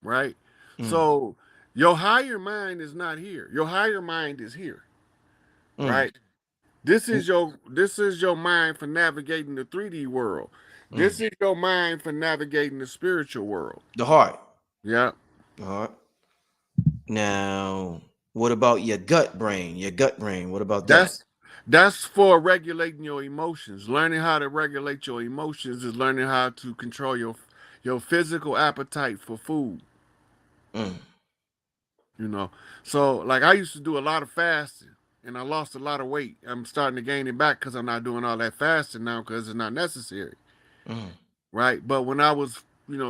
right? Mm-hmm. So your higher mind is not here. Your higher mind is here, right? This is your mind for navigating the 3D world. Mm-hmm. This is your mind for navigating the spiritual world. The heart. Yeah. The heart. Now, what about your gut brain? Your gut brain. What about that? That's for regulating your emotions. Learning how to regulate your emotions is learning how to control your physical appetite for food. Mm. You know, so like I used to do a lot of fasting, and I lost a lot of weight. I'm starting to gain it back because I'm not doing all that fasting now because it's not necessary, Mm. right? But when I was,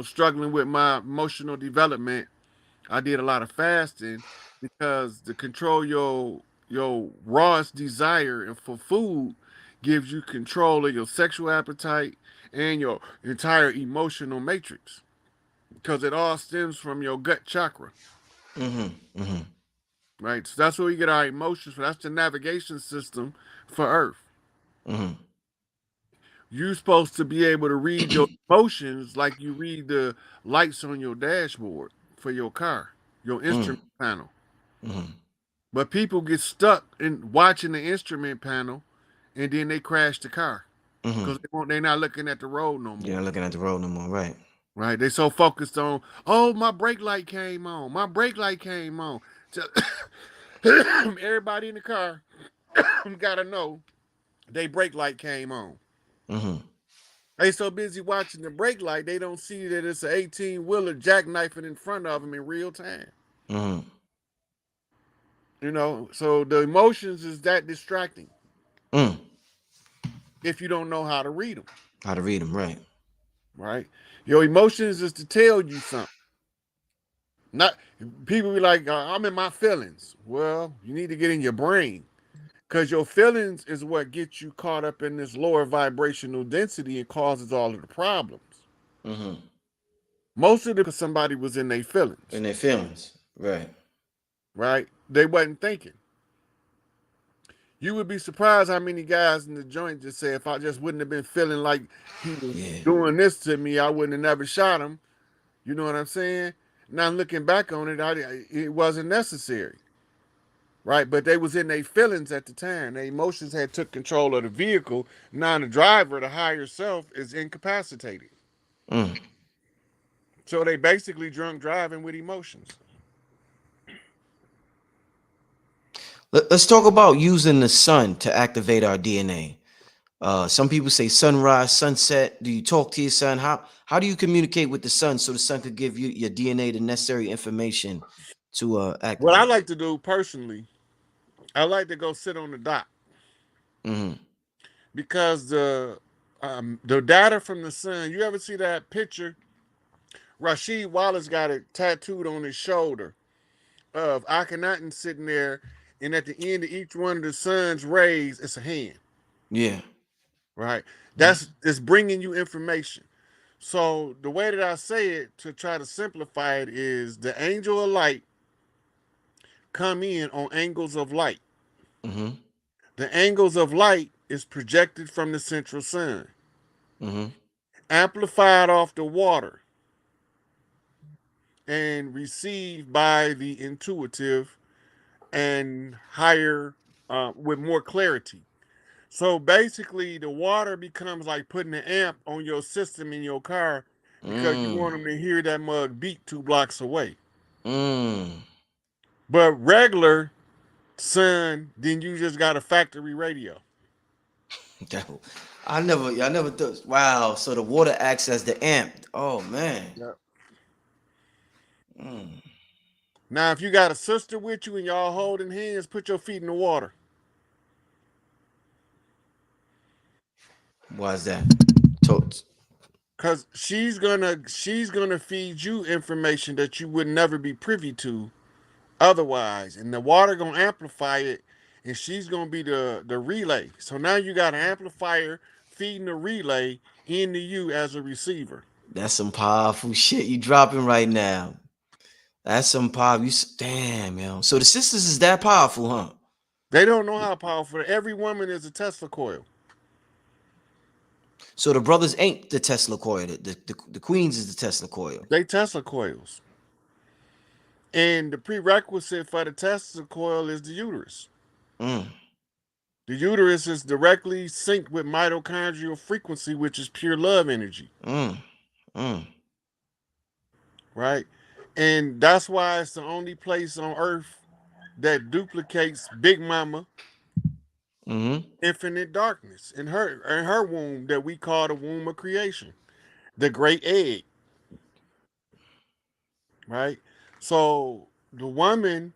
struggling with my emotional development, I did a lot of fasting because to control your rawest desire for food gives you control of your sexual appetite and your entire emotional matrix because it all stems from your gut chakra, Mm-hmm. Mm-hmm. right? So that's where we get our emotions from. That's the navigation system for Earth. Mm-hmm. You're supposed to be able to read your emotions like you read the lights on your dashboard for your car, your Mm. instrument panel. Mm-hmm. But people get stuck in watching the instrument panel, and then they crash the car Mm-hmm. because they're not looking at the road no You're more. not looking at the road no more, right? Right? They so focused on, oh, my brake light came on. My brake light came on. So everybody in the car gotta know they brake light came on. Mm-hmm. They so busy watching the brake light, they don't see that it's an 18-wheeler jackknifing in front of them in real time. Mm-hmm. So the emotions is that distracting Mm. if you don't know how to read them. How to read them, right? Right? Your emotions is to tell you something. Not people be like, I'm in my feelings. Well, you need to get in your brain because your feelings is what gets you caught up in this lower vibrational density and causes all of the problems. Mm-hmm. Most of the somebody was in their feelings, And their feelings, right? right? They wasn't thinking. You would be surprised how many guys in the joint just say, if I just wouldn't have been feeling like he was Yeah. doing this to me, I wouldn't have never shot him. You know what I'm saying? Now looking back on it, it wasn't necessary, right? But they was in their feelings at the time. Their emotions had took control of the vehicle. Now the driver, the higher self, is incapacitated. Mm. So they basically drunk driving with emotions. Let's talk about using the sun to activate our DNA. Some people say sunrise, sunset. Do you talk to your son? How do you communicate with the sun so the sun could give you your DNA the necessary information to What I activate? like to do personally, I like to go sit on the dock Mm-hmm. because the data from the sun. You ever see that picture? Rasheed Wallace got it tattooed on his shoulder of Akhenaten sitting there, and at the end of each one of the sun's rays, it's a hand. Yeah. Right? That's it's bringing you information. So the way that I say it to try to simplify it is the angel of light come in on angles of light. Mm-hmm. The angles of light is projected from the central sun, Mm-hmm. amplified off the water, and received by the intuitive and higher with more clarity. So basically, the water becomes like putting an amp on your system in your car because you want Mm. them to hear that mug beat 2 blocks away. Mm. But regular sun, then you just got a factory radio. That- I never thought. Wow. So the water acts as the amp. Oh man. Yep. Mm. Now, if you got a sister with you and y'all holding hands, put your feet in the water. Why is that? Totes. Cause she's gonna feed you information that you would never be privy to otherwise, and the water gonna amplify it, and she's gonna be the relay. So now you got an amplifier feeding the relay into you as a receiver. That's some powerful shit you dropping right now. That's some power. Damn, yo. So the sisters is that powerful, huh? They don't know how powerful. Every woman is a Tesla coil. So the brothers ain't the Tesla coil. The queens is the Tesla coil. They Tesla coils, and the prerequisite for the Tesla coil is the uterus. Mm. The uterus is directly synced with mitochondrial frequency, which is pure love energy, Mm. Mm. right? And that's why it's the only place on earth that duplicates Big Mama Mm-hmm. infinite darkness in her womb that we call the womb of creation, the great egg, right? So the woman,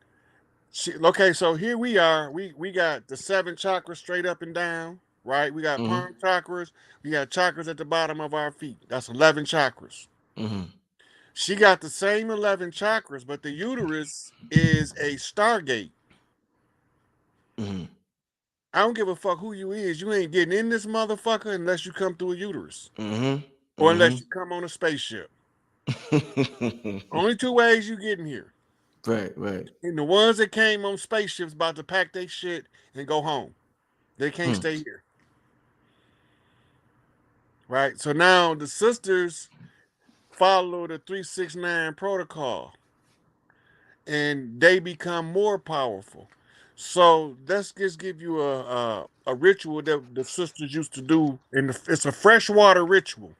okay, so here we are. We got the 7 chakras straight up and down, right? We got Mm-hmm. palm chakras. We got chakras at the bottom of our feet. That's 11 chakras. Mm-hmm. She got the same 11 chakras, but the uterus is a stargate. Mm-hmm. I don't give a fuck who you is. You ain't getting in this motherfucker unless you come through a uterus Mm-hmm. or Mm-hmm. unless you come on a spaceship. Only 2 ways you getting here. Right, right. And the ones that came on spaceships about to pack their shit and go home. They can't Mm. stay here. Right? So now the sisters follow the 369 protocol and they become more powerful. So let's just give you a ritual that the sisters used to do, and it's a freshwater ritual.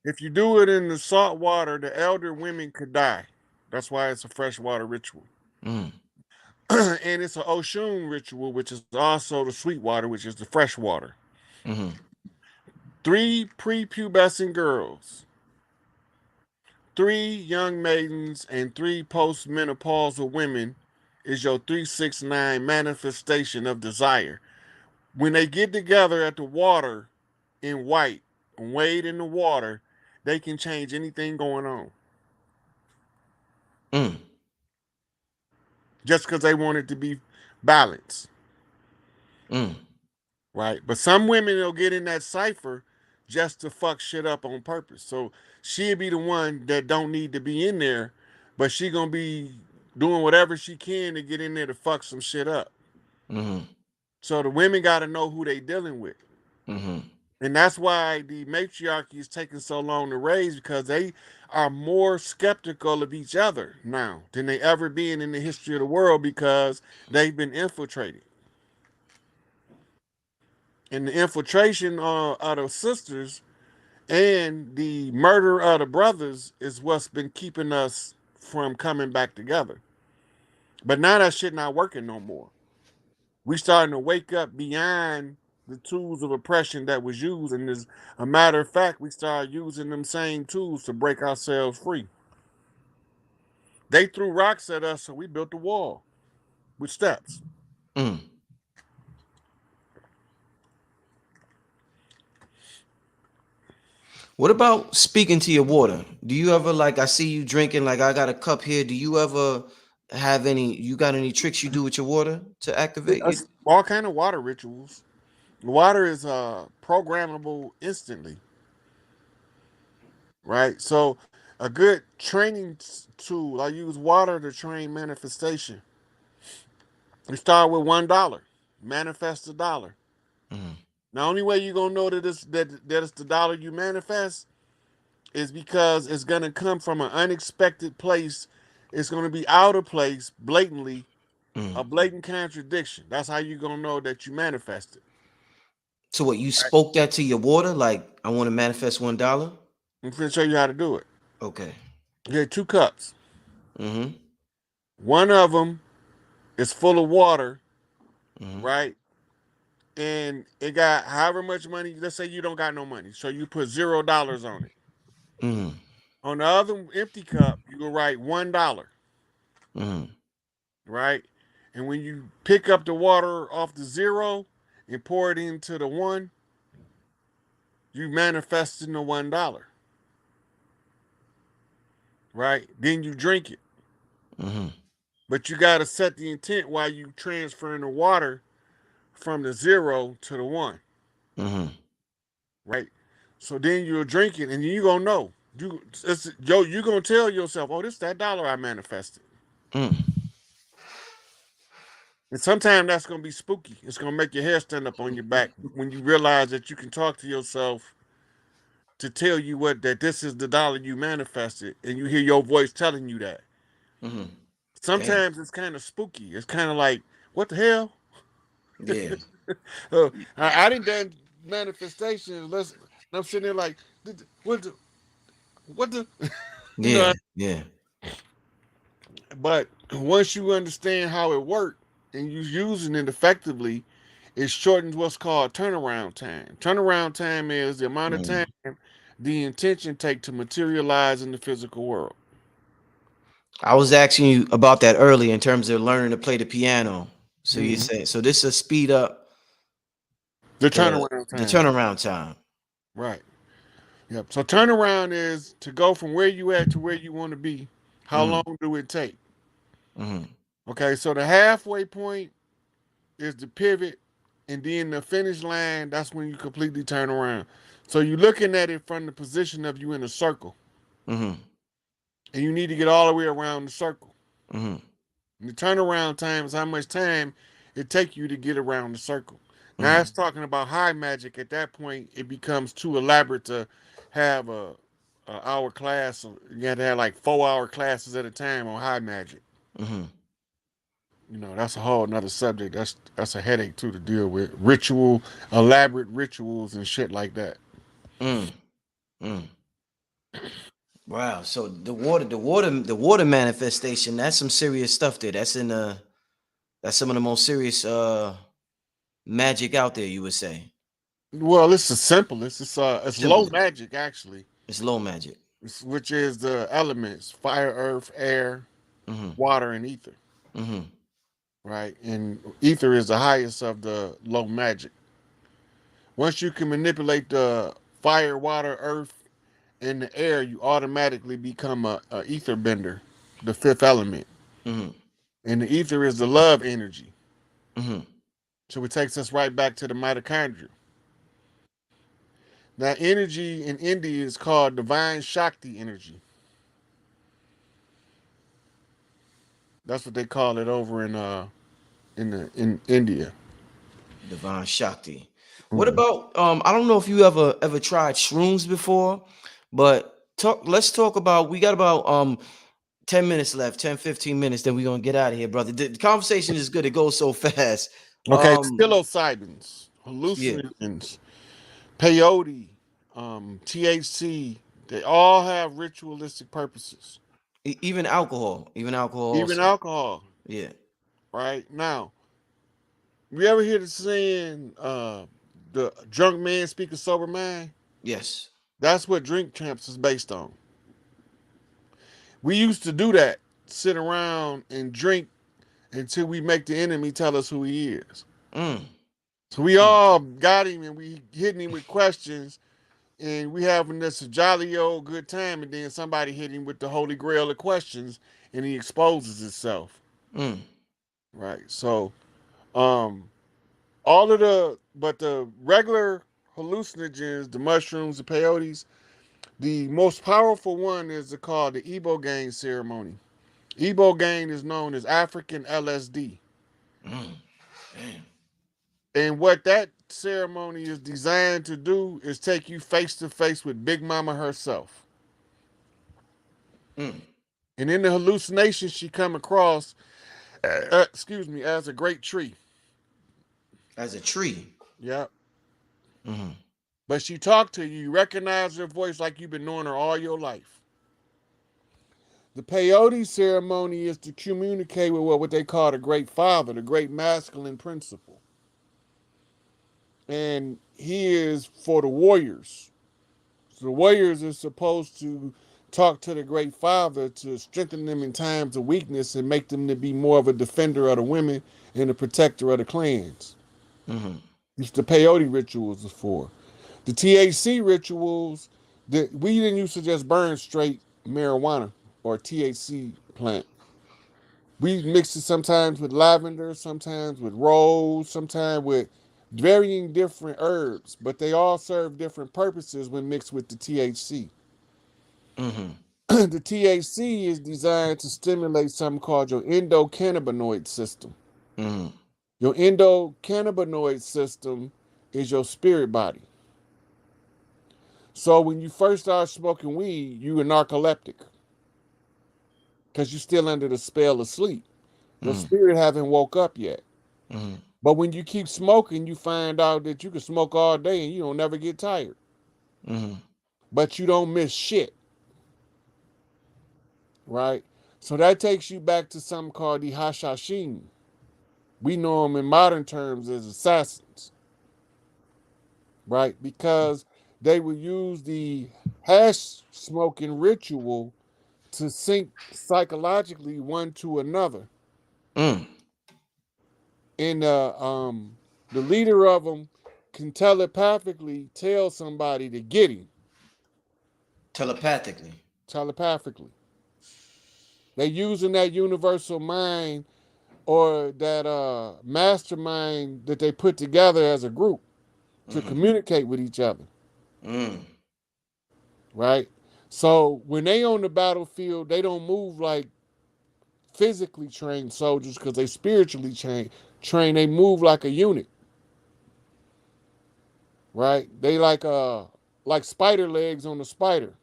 If you do it in the salt water, the elder women could die. That's why it's a freshwater ritual. Mm. And it's an Oshun ritual, which is also the sweet water, which is the fresh water. Mm-hmm. 3 prepubescent girls, 3 young maidens, and 3 postmenopausal women is your 369 manifestation of desire. When they get together at the water in white and wade in the water, they can change anything going on Mm. just because they want it to be balanced, Mm. right? But some women will get in that cipher just to fuck shit up on purpose. So she'll be the one that don't need to be in there, but she gonna be doing whatever she can to get in there to fuck some shit up. Mm-hmm. So the women got to know who they dealing with. Mm-hmm. And that's why the matriarchy is taking so long to raise, because they are more skeptical of each other now than they ever been in the history of the world, because they've been infiltrated. And the infiltration of the sisters and the murder of the brothers is what's been keeping us from coming back together. But now that shit not working no more. We starting to wake up beyond the tools of oppression that was used, and as a matter of fact, we started using them same tools to break ourselves free. They threw rocks at us, so we built a wall with steps. Mm. What about speaking to your water? Do you ever, like, I see you drinking, like I got a cup here. Do you ever have any, you got any tricks you do with your water to activate it? All kind of water rituals. Water is programmable instantly, right? So a good training tool, I use water to train manifestation. You start with $1, manifest $1. Mm-hmm. The only way you're gonna know that it's the dollar you manifest is because it's gonna come from an unexpected place. It's gonna be out of place, blatantly, a blatant contradiction. That's how you're gonna know that you manifested. So what, you Right? spoke that to your water? Like, I want to manifest $1? I'm gonna show you how to do it. Okay. You get 2 cups. Mm-hmm. One of them is full of water, Mm-hmm. right? And it got however much money. Let's say you don't got no money, so you put $0 on it. Mm-hmm. On the other empty cup, you will write $1, Mm-hmm. right? And when you pick up the water off the 0 and pour it into the 1, you manifesting the $1, right? Then you drink it. Mm-hmm. But you got to set the intent while you transferring the water from the 0 to the 1, Mm-hmm. right? So then you'll drink it, and you gonna know. You gonna tell yourself, "Oh, this that dollar I manifested." Mm. And sometimes that's gonna be spooky. It's gonna make your hair stand up on your back when you realize that you can talk to yourself to tell you what that this is the dollar you manifested, and you hear your voice telling you that. Mm-hmm. Damn. Sometimes it's kind of spooky. It's kind of like, what the hell? Yeah. I didn't done manifestations. I'm sitting there like, what the, what the, you know. Yeah. Yeah. But once you understand how it worked and you using it effectively, it shortens what's called turnaround time. Turnaround time is the amount of Mm. time the intention take to materialize in the physical world. I was asking you about that earlier in terms of learning to play the piano. So you Mhm. say, so this will speed up The the turnaround the time. turnaround time. Right. Yep. So turnaround is to go from where you at to where you want to be. How Mm. long do it take? Mm-hmm. Okay, so the halfway point is the pivot, and then the finish line, that's when you completely turn around. So you're looking at it from the position of you in a circle, Mm-hmm. and you need to get all the way around the circle. Mm-hmm. And the turnaround time is how much time it take you to get around the circle. Now Mm-hmm. that's talking about high magic. At that point, it becomes too elaborate to have a hour class. You have to have like 4 hour classes at a time on high magic. Mm-hmm. That's a whole another subject. That's a headache too to deal with. Elaborate rituals and shit like that. Mm. Mm. Wow. So the water manifestation, that's some serious stuff there. That's some of the most serious magic out there, you would say. Well, it's the simplest. It's low Simplest. magic actually, It's low magic. which is the elements: fire, earth, air, Mm-hmm. water, and ether. Mm-hmm. Right, and ether is the highest of the low magic. Once you can manipulate the fire, water, earth, and the air, you automatically become a ether bender, the fifth element. Mm-hmm. And the ether is the love energy. Mm-hmm. So it takes us right back to the mitochondria. That energy in India is called divine Shakti energy. That's what they call it over in India. Divine Shakti. What about I don't know if you ever tried shrooms before, but let's talk about we got about 10 minutes left, 10, 15 minutes, then we're gonna get out of here, brother. The conversation is good, it goes so fast. Okay, Um psilocybins, yeah, hallucinogens, peyote, THC, they all have ritualistic purposes. even alcohol Even also. alcohol, Yeah. right? Now, you ever hear the saying, the drunk man speak a sober mind? Yes. That's what Drink Champs is based on. We used to do that, sit around and drink until we make the enemy tell us who he is. Mm, So we mm, all got him and we hitting him with questions and we having this jolly old good time, and then somebody hit him with the holy grail of questions and he exposes himself. mm, Right. So um all of the regular hallucinogens, the mushrooms, the peyotes, the most powerful one is called the Ibogaine ceremony. Ibogaine is known as African LSD. mm. Damn. And what that ceremony is designed to do is take you face to face with Big Mama herself. Mm. And in the hallucination, she come across, excuse me, as a great tree. As a tree. Yeah. Hmm. But she talked to you, you recognize her voice like you've been knowing her all your life. The peyote ceremony is to communicate with what they call the great father, the great masculine principle. And he is for the warriors. So the warriors are supposed to talk to the great father to strengthen them in times of weakness and make them to be more of a defender of the women and a protector of the clans. Hmm. It's the peyote rituals is for. The THC rituals that we didn't used to just burn straight marijuana or THC plant. We mix it sometimes with lavender, sometimes with rose, sometimes with varying different herbs, but they all serve different purposes when mixed with the THC. Hmm. The THC is designed to stimulate something called your endocannabinoid system. Hmm. Your endocannabinoid system is your spirit body. So when you first start smoking weed, you are narcoleptic because you're still under the spell of sleep. Your Hmm. spirit haven't woke up yet. Hmm. But when you keep smoking, you find out that you can smoke all day and you don't never get tired. Hmm. But you don't miss shit, right? So that takes you back to something called the Hashashin. We know them in modern terms as assassins, right? Because they would use the hash smoking ritual to sync psychologically one to another. Mm. And the leader of them can telepathically tell somebody to get him, Telepathically. telepathically. They using that universal mind or that mastermind that they put together as a group to Hmm. communicate with each other, Mm. right? So when they on the battlefield, they don't move like physically trained soldiers because they spiritually train. They move like a unit, right? They like spider legs on a spider.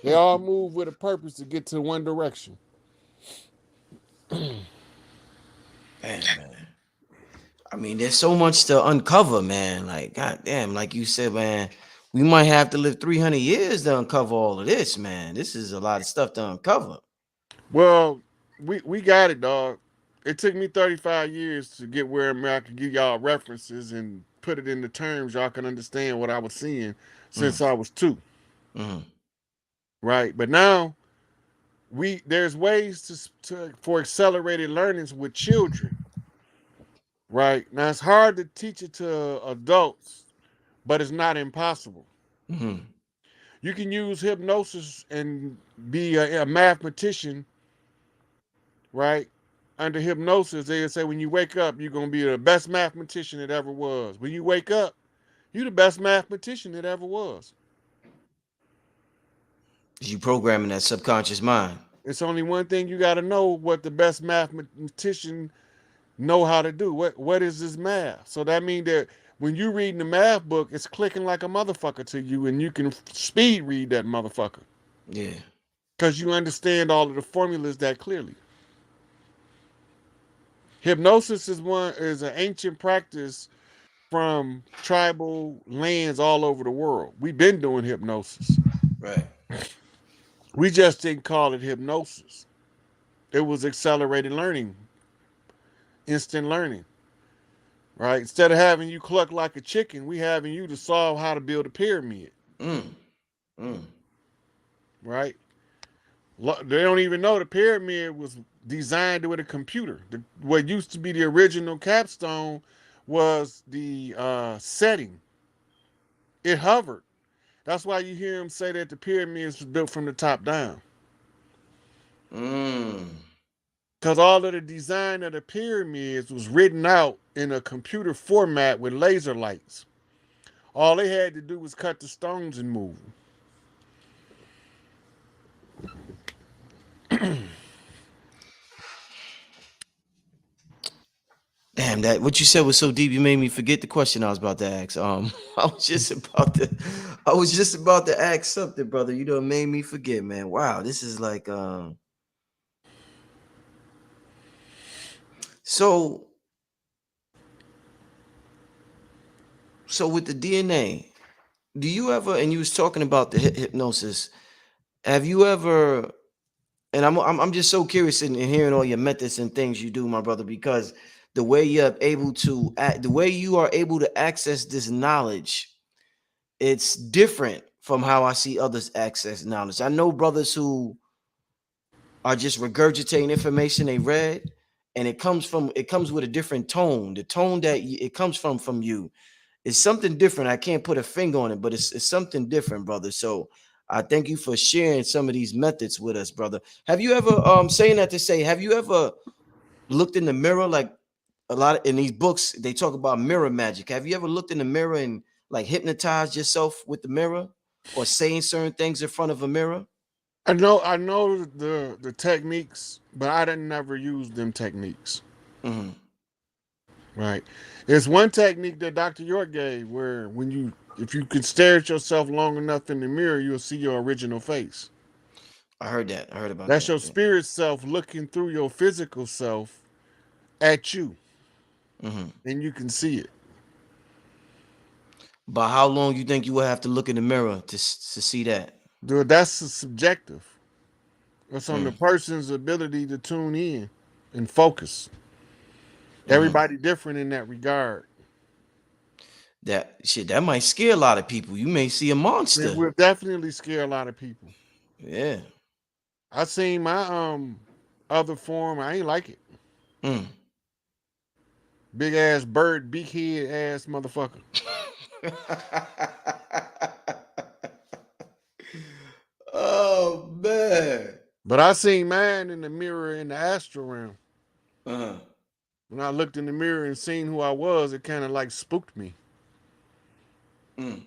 They all move with a purpose to get to one direction. Damn, man. I mean, there's so much to uncover, man. Like, goddamn, like you said, man, we might have to live 300 years to uncover all of this, man. This is a lot of stuff to uncover. Well, we got it, dog. It took me 35 years to get where I could give y'all references and put it in the terms y'all can understand what I was seeing Mm. since I was 2, Mm. right? But now there's ways for accelerated learnings with children, right? Now it's hard to teach it to adults, but it's not impossible. Mm. You can use hypnosis and be a mathematician, right? Under hypnosis, they say when you wake up, you're gonna be the best mathematician that ever was. When you wake up, you're the best mathematician that ever was. You programming that subconscious mind. It's only one thing you got to know: what the best mathematician know how to do. What is this math? So that means that when you reading the math book, it's clicking like a motherfucker to you, and you can speed read that motherfucker Yeah. because you understand all of the formulas that clearly. Hypnosis is an ancient practice from tribal lands all over the world. We've been doing hypnosis. Right. We just didn't call it hypnosis. It was accelerated learning, instant learning, right? Instead of having you cluck like a chicken, we having you to solve how to build a pyramid, Mm. Mm. right? They don't even know the pyramid was designed with a computer. What used to be the original capstone was the setting. It hovered. That's why you hear him say that the pyramids was built from the top down. Mm. Because all of the design of the pyramids was written out in a computer format with laser lights. All they had to do was cut the stones and move them. Damn, that what you said was so deep. You made me forget the question I was about to ask. I was just about to ask something, brother. You done made me forget, man. Wow, this is like, so so with the DNA, do you ever? And you was talking about the hypnosis. Have you ever? And I'm just so curious in hearing all your methods and things you do, my brother, because the way you're able to act, the way you are able to access this knowledge, it's different from how I see others access knowledge. I know brothers who are just regurgitating information they read, and it comes with a different tone. The tone that it comes from you is something different. I can't put a finger on it, but it's something different, brother. So I thank you for sharing some of these methods with us, brother. Have you ever saying that to say, have you ever looked in the mirror? Like a lot in these books, they talk about mirror magic. Have you ever looked in the mirror and like hypnotized yourself with the mirror or saying certain things in front of a mirror? I know the techniques, but I didn't never use them techniques. Mm-hmm. Right. It's one technique that Dr. York gave where if you can stare at yourself long enough in the mirror, you'll see your original face. I heard that. I heard about That's that. your Yeah. spirit self looking through your physical self at you, Mm-hmm. and you can see it. But how long you think you will have to look in the mirror to see that? Dude, that's subjective. It's on the Mm. person's ability to tune in and focus. Mm-hmm. Everybody different in that regard. That shit that might scare a lot of people. You may see a It monster. will definitely scare a lot of people. Yeah. I seen my other form. I ain't like it. Mm. Big ass bird, beak head ass motherfucker. Oh man. But I seen mine in the mirror in the astral realm. Uh-huh. When I looked in the mirror and seen who I was, it kind of like spooked me. Mm.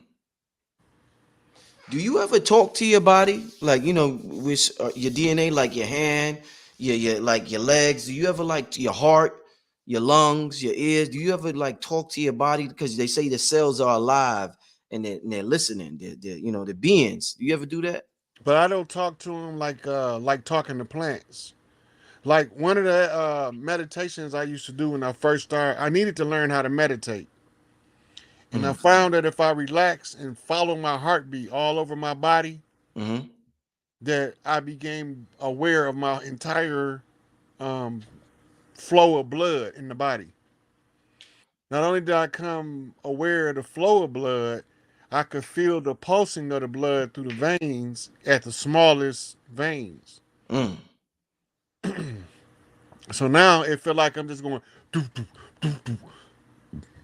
Do you ever talk to your body, like with your DNA, like your hand, your like your legs? Do you ever like your heart, your lungs, your ears? Do you ever like talk to your body because they say the cells are alive and they're listening? They're beings. Do you ever do that? But I don't talk to them like talking to plants. Like one of the meditations I used to do when I first started, I needed to learn how to meditate. And I Mm-hmm. found that if I relax and follow my heartbeat all over my body, Mm-hmm. that I became aware of my entire um, flow of blood in the body. Not only did I come aware of the flow of blood, I could feel the pulsing of the blood through the veins at the smallest veins. Mm. So now it felt like I'm just going, doo, doo, doo, doo,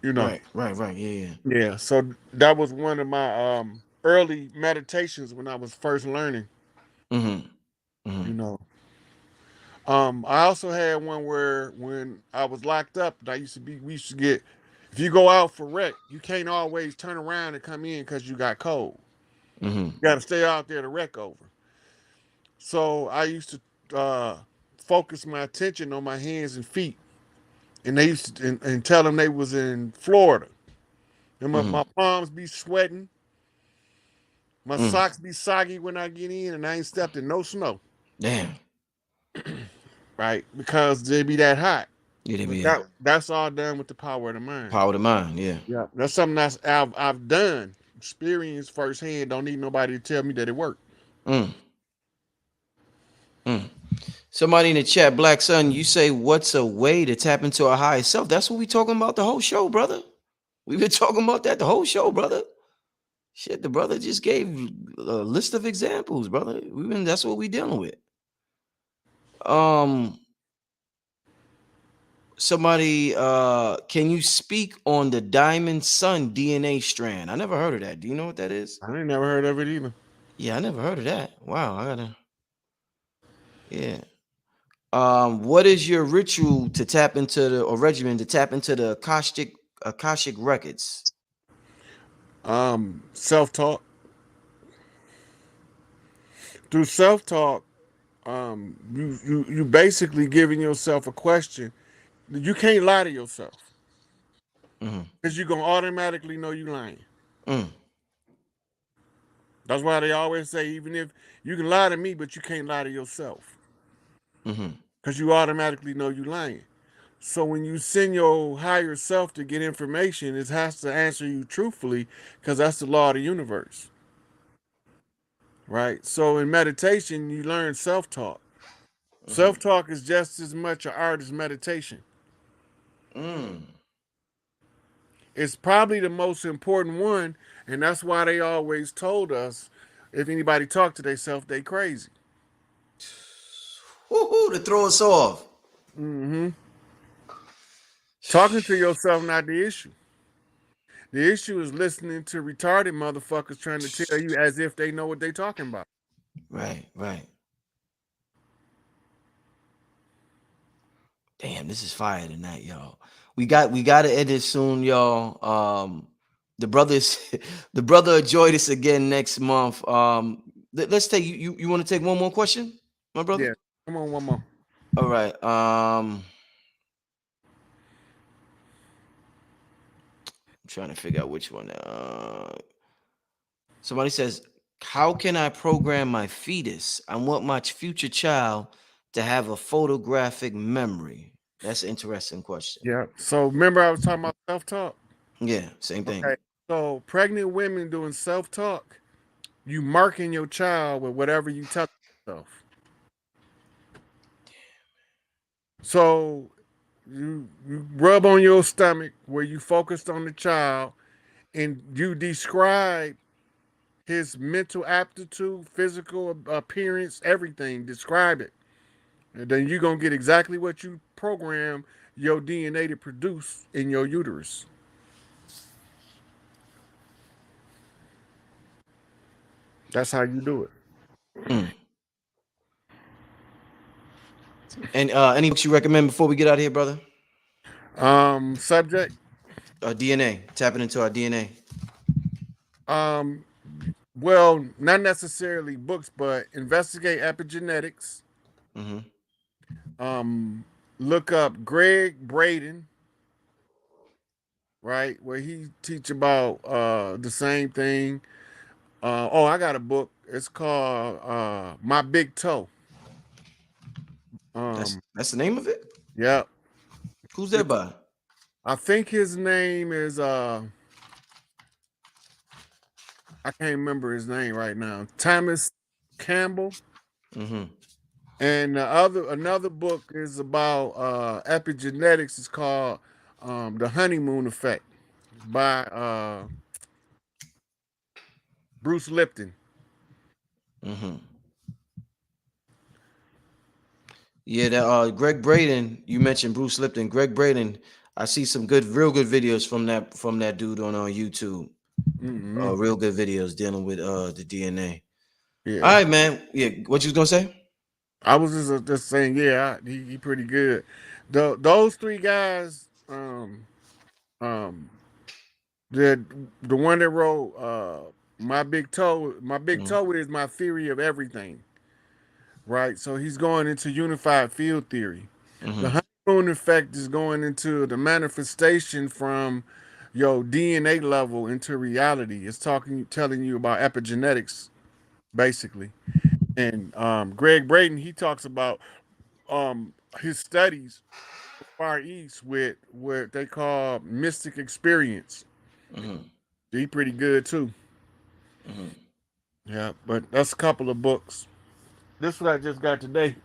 you know. Right, right, right. Yeah, yeah. Yeah. So that was one of my early meditations when I was first learning. Mm-hmm. Mm-hmm. You know. I also had one where when I was locked up, we used to get, if you go out for rec, you can't always turn around and come in because you got cold. Mm-hmm. You got to stay out there to wreck over. So I used to focus my attention on my hands and feet and they used to, and tell them they was in Florida. And Mm-hmm. my palms be sweating, my Mm. socks be soggy when I get in, and I ain't stepped in no snow, Damn. right? Because they be that hot. Yeah, they But be that's all done with the power of the mind. power of the mind. Yeah. Yeah, that's something I've done, experienced firsthand. Don't need nobody to tell me that it worked. Mm. Mm. Somebody in the chat, Black Sun, you say, what's a way to tap into our higher self? That's what we talking about the whole show, brother. We've been talking about that the whole show, brother. Shit, the brother just gave a list of examples, brother. That's what we dealing with. Um, somebody, can you speak on the Diamond Sun DNA strand? I never heard of that. Do you know what that is? I ain't never heard of it either. Yeah, I never heard of that. Wow, I gotta. Yeah. What is your ritual to tap into the or regimen to tap into the Akashic records? Self-talk. Through self-talk, you basically giving yourself a question. You can't lie to yourself Mm-hmm. because you're gonna automatically know you lying. Mm. That's why they always say, even if you can lie to me, but you can't lie to yourself Mm-hmm. because you automatically know you lying. So when you send your higher self to get information, it has to answer you truthfully because that's the law of the universe, right? So in meditation, you learn self-talk. Mm-hmm. Self-talk is just as much an art as meditation. Mm. It's probably the most important one, and that's why they always told us if anybody talk to themselves, they crazy. Woo-hoo, to throw us off. Mm-hmm. Talking to yourself not the issue. The issue is listening to retarded motherfuckers trying to tell you as if they know what they talking about. Right, right. Damn, this is fire tonight, y'all. We gotta end it soon, y'all. The brothers, the brother join us again next month. Let's take you want to take one more question, my brother? Yeah. Come on, one more. All right. I'm trying to figure out which one. Somebody says, how can I program my fetus? I want my future child to have a photographic memory. That's an interesting question. Yeah. So remember I was talking about self-talk? Yeah, same thing. Okay. So pregnant women doing self-talk, you marking your child with whatever you tell yourself. So you rub on your stomach where you focused on the child and you describe his mental aptitude, physical appearance, everything. Describe it. And then you're going to get exactly what you program your DNA to produce in your uterus. That's how you do it. Mm. And any books you recommend before we get out of here, brother? Subject. DNA, tapping into our DNA. Um, well, not necessarily books, but investigate epigenetics. Mm-hmm. Um, look up Greg Braden, right, where he teach about the same thing. Oh, I got a book. It's called My Big Toe. That's Um, that's the name of it. yeah. Who's that by? I think his name is I can't remember his name right now. Thomas Campbell. Mm-hmm. And another book is about epigenetics. It's called The Honeymoon Effect by Bruce Lipton. Mm-hmm. Yeah, that Greg Braden. You mentioned Bruce Lipton. Greg Braden. I see some real good videos from that dude on YouTube. Mm-hmm. Real good videos dealing with the DNA. All Yeah. right, man. Yeah, what you was gonna say? I was just saying, yeah, he pretty good. Those three guys, um, the the one that wrote my big Mm-hmm. toe is my theory of everything, right? So he's going into unified field theory. The Mm-hmm. moon effect is going into the manifestation from your DNA level into reality. It's telling you about epigenetics, basically. And Greg Braden, he talks about his studies Far East with what they call mystic experience. Mm-hmm. He pretty good too. Mm-hmm. Yeah, but that's a couple of books. This what I just got today.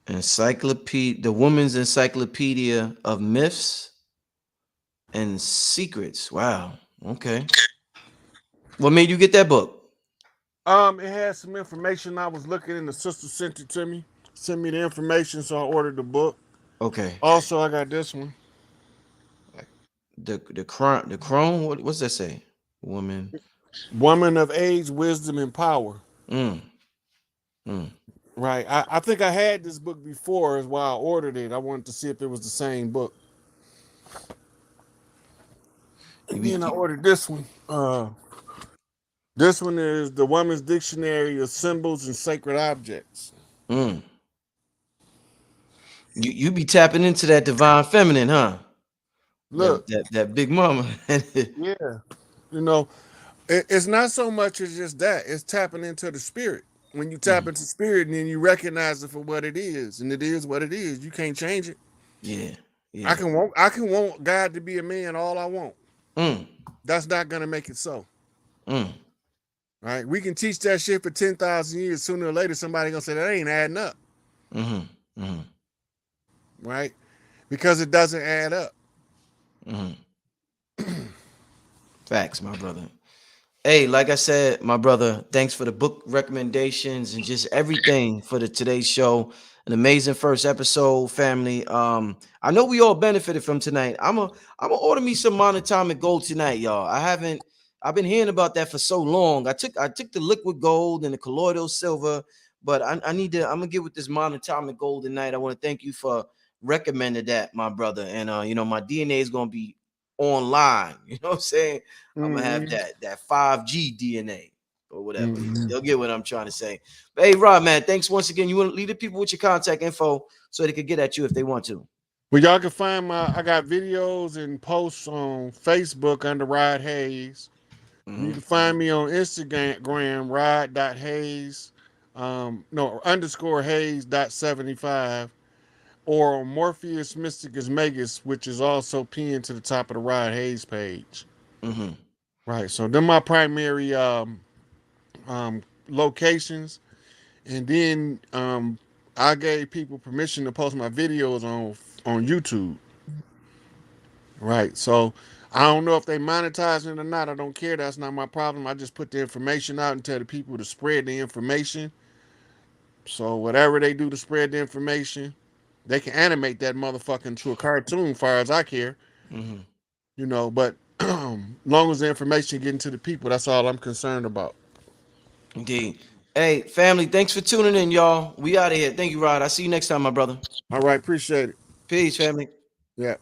The Woman's Encyclopedia of Myths and Secrets. Wow. Okay. What made you get that book? It has some information I was looking in. The sister sent it to me. Sent me the information, so I ordered the book. Okay. Also, I got this one. The Crone. What's that say? Woman. Woman of Age, Wisdom, and Power. Mm. Mm. Right. I think I had this book before is why I ordered it. I wanted to see if it was the same book. And then I ordered this one. This one is the Woman's Dictionary of Symbols and Sacred Objects. Mm. You be tapping into that divine feminine, huh? Look, That big mama. yeah, you know, it's not so much as just that. It's tapping into the spirit. When you tap into spirit, and then you recognize it for what it is, and it is what it is. You can't change it. Yeah. I can want God to be a man all I want. Mm. That's not gonna make it so. Mm. Right? We can teach that shit for 10,000 years. Sooner or later, somebody gonna say that ain't adding up. Mm-hmm. Mm-hmm. Right? Because it doesn't add up. Mm-hmm. Facts, my brother. Hey, like I said, my brother, thanks for the book recommendations and just everything for today's show. An amazing first episode, family. I know we all benefited from tonight. I'm gonna order me some monatomic gold tonight, y'all. I've been hearing about that for so long. I took the liquid gold and the colloidal silver, but I'm gonna get with this monatomic gold tonight. I want to thank you for recommending that, my brother. And my DNA is gonna be online. You know what I'm saying? I'm gonna have that 5G DNA or whatever. You'll get what I'm trying to say. But hey, Rob, man, thanks once again. You want to leave the people with your contact info so they could get at you if they want to. Well, y'all can find I got videos and posts on Facebook under Rod Hayes. Mm-hmm. You can find me on Instagram, Rod.Hayes, _ Hayes.75, or on Morpheus Mysticus Magus, which is also pinned to the top of the Rod Hayes page. Mm-hmm. Right. So they're my primary locations. And then I gave people permission to post my videos on YouTube. Right. So I don't know if they monetize it or not. I don't care. That's not my problem. I just put the information out and tell the people to spread the information. So whatever they do to spread the information, they can animate that motherfucker into a cartoon, far as I care. Mm-hmm. But long as the information getting to the people, that's all I'm concerned about. Indeed. Hey, family, thanks for tuning in, y'all. We out of here. Thank you, Rod. I'll see you next time, my brother. All right, appreciate it. Peace, family. Yeah.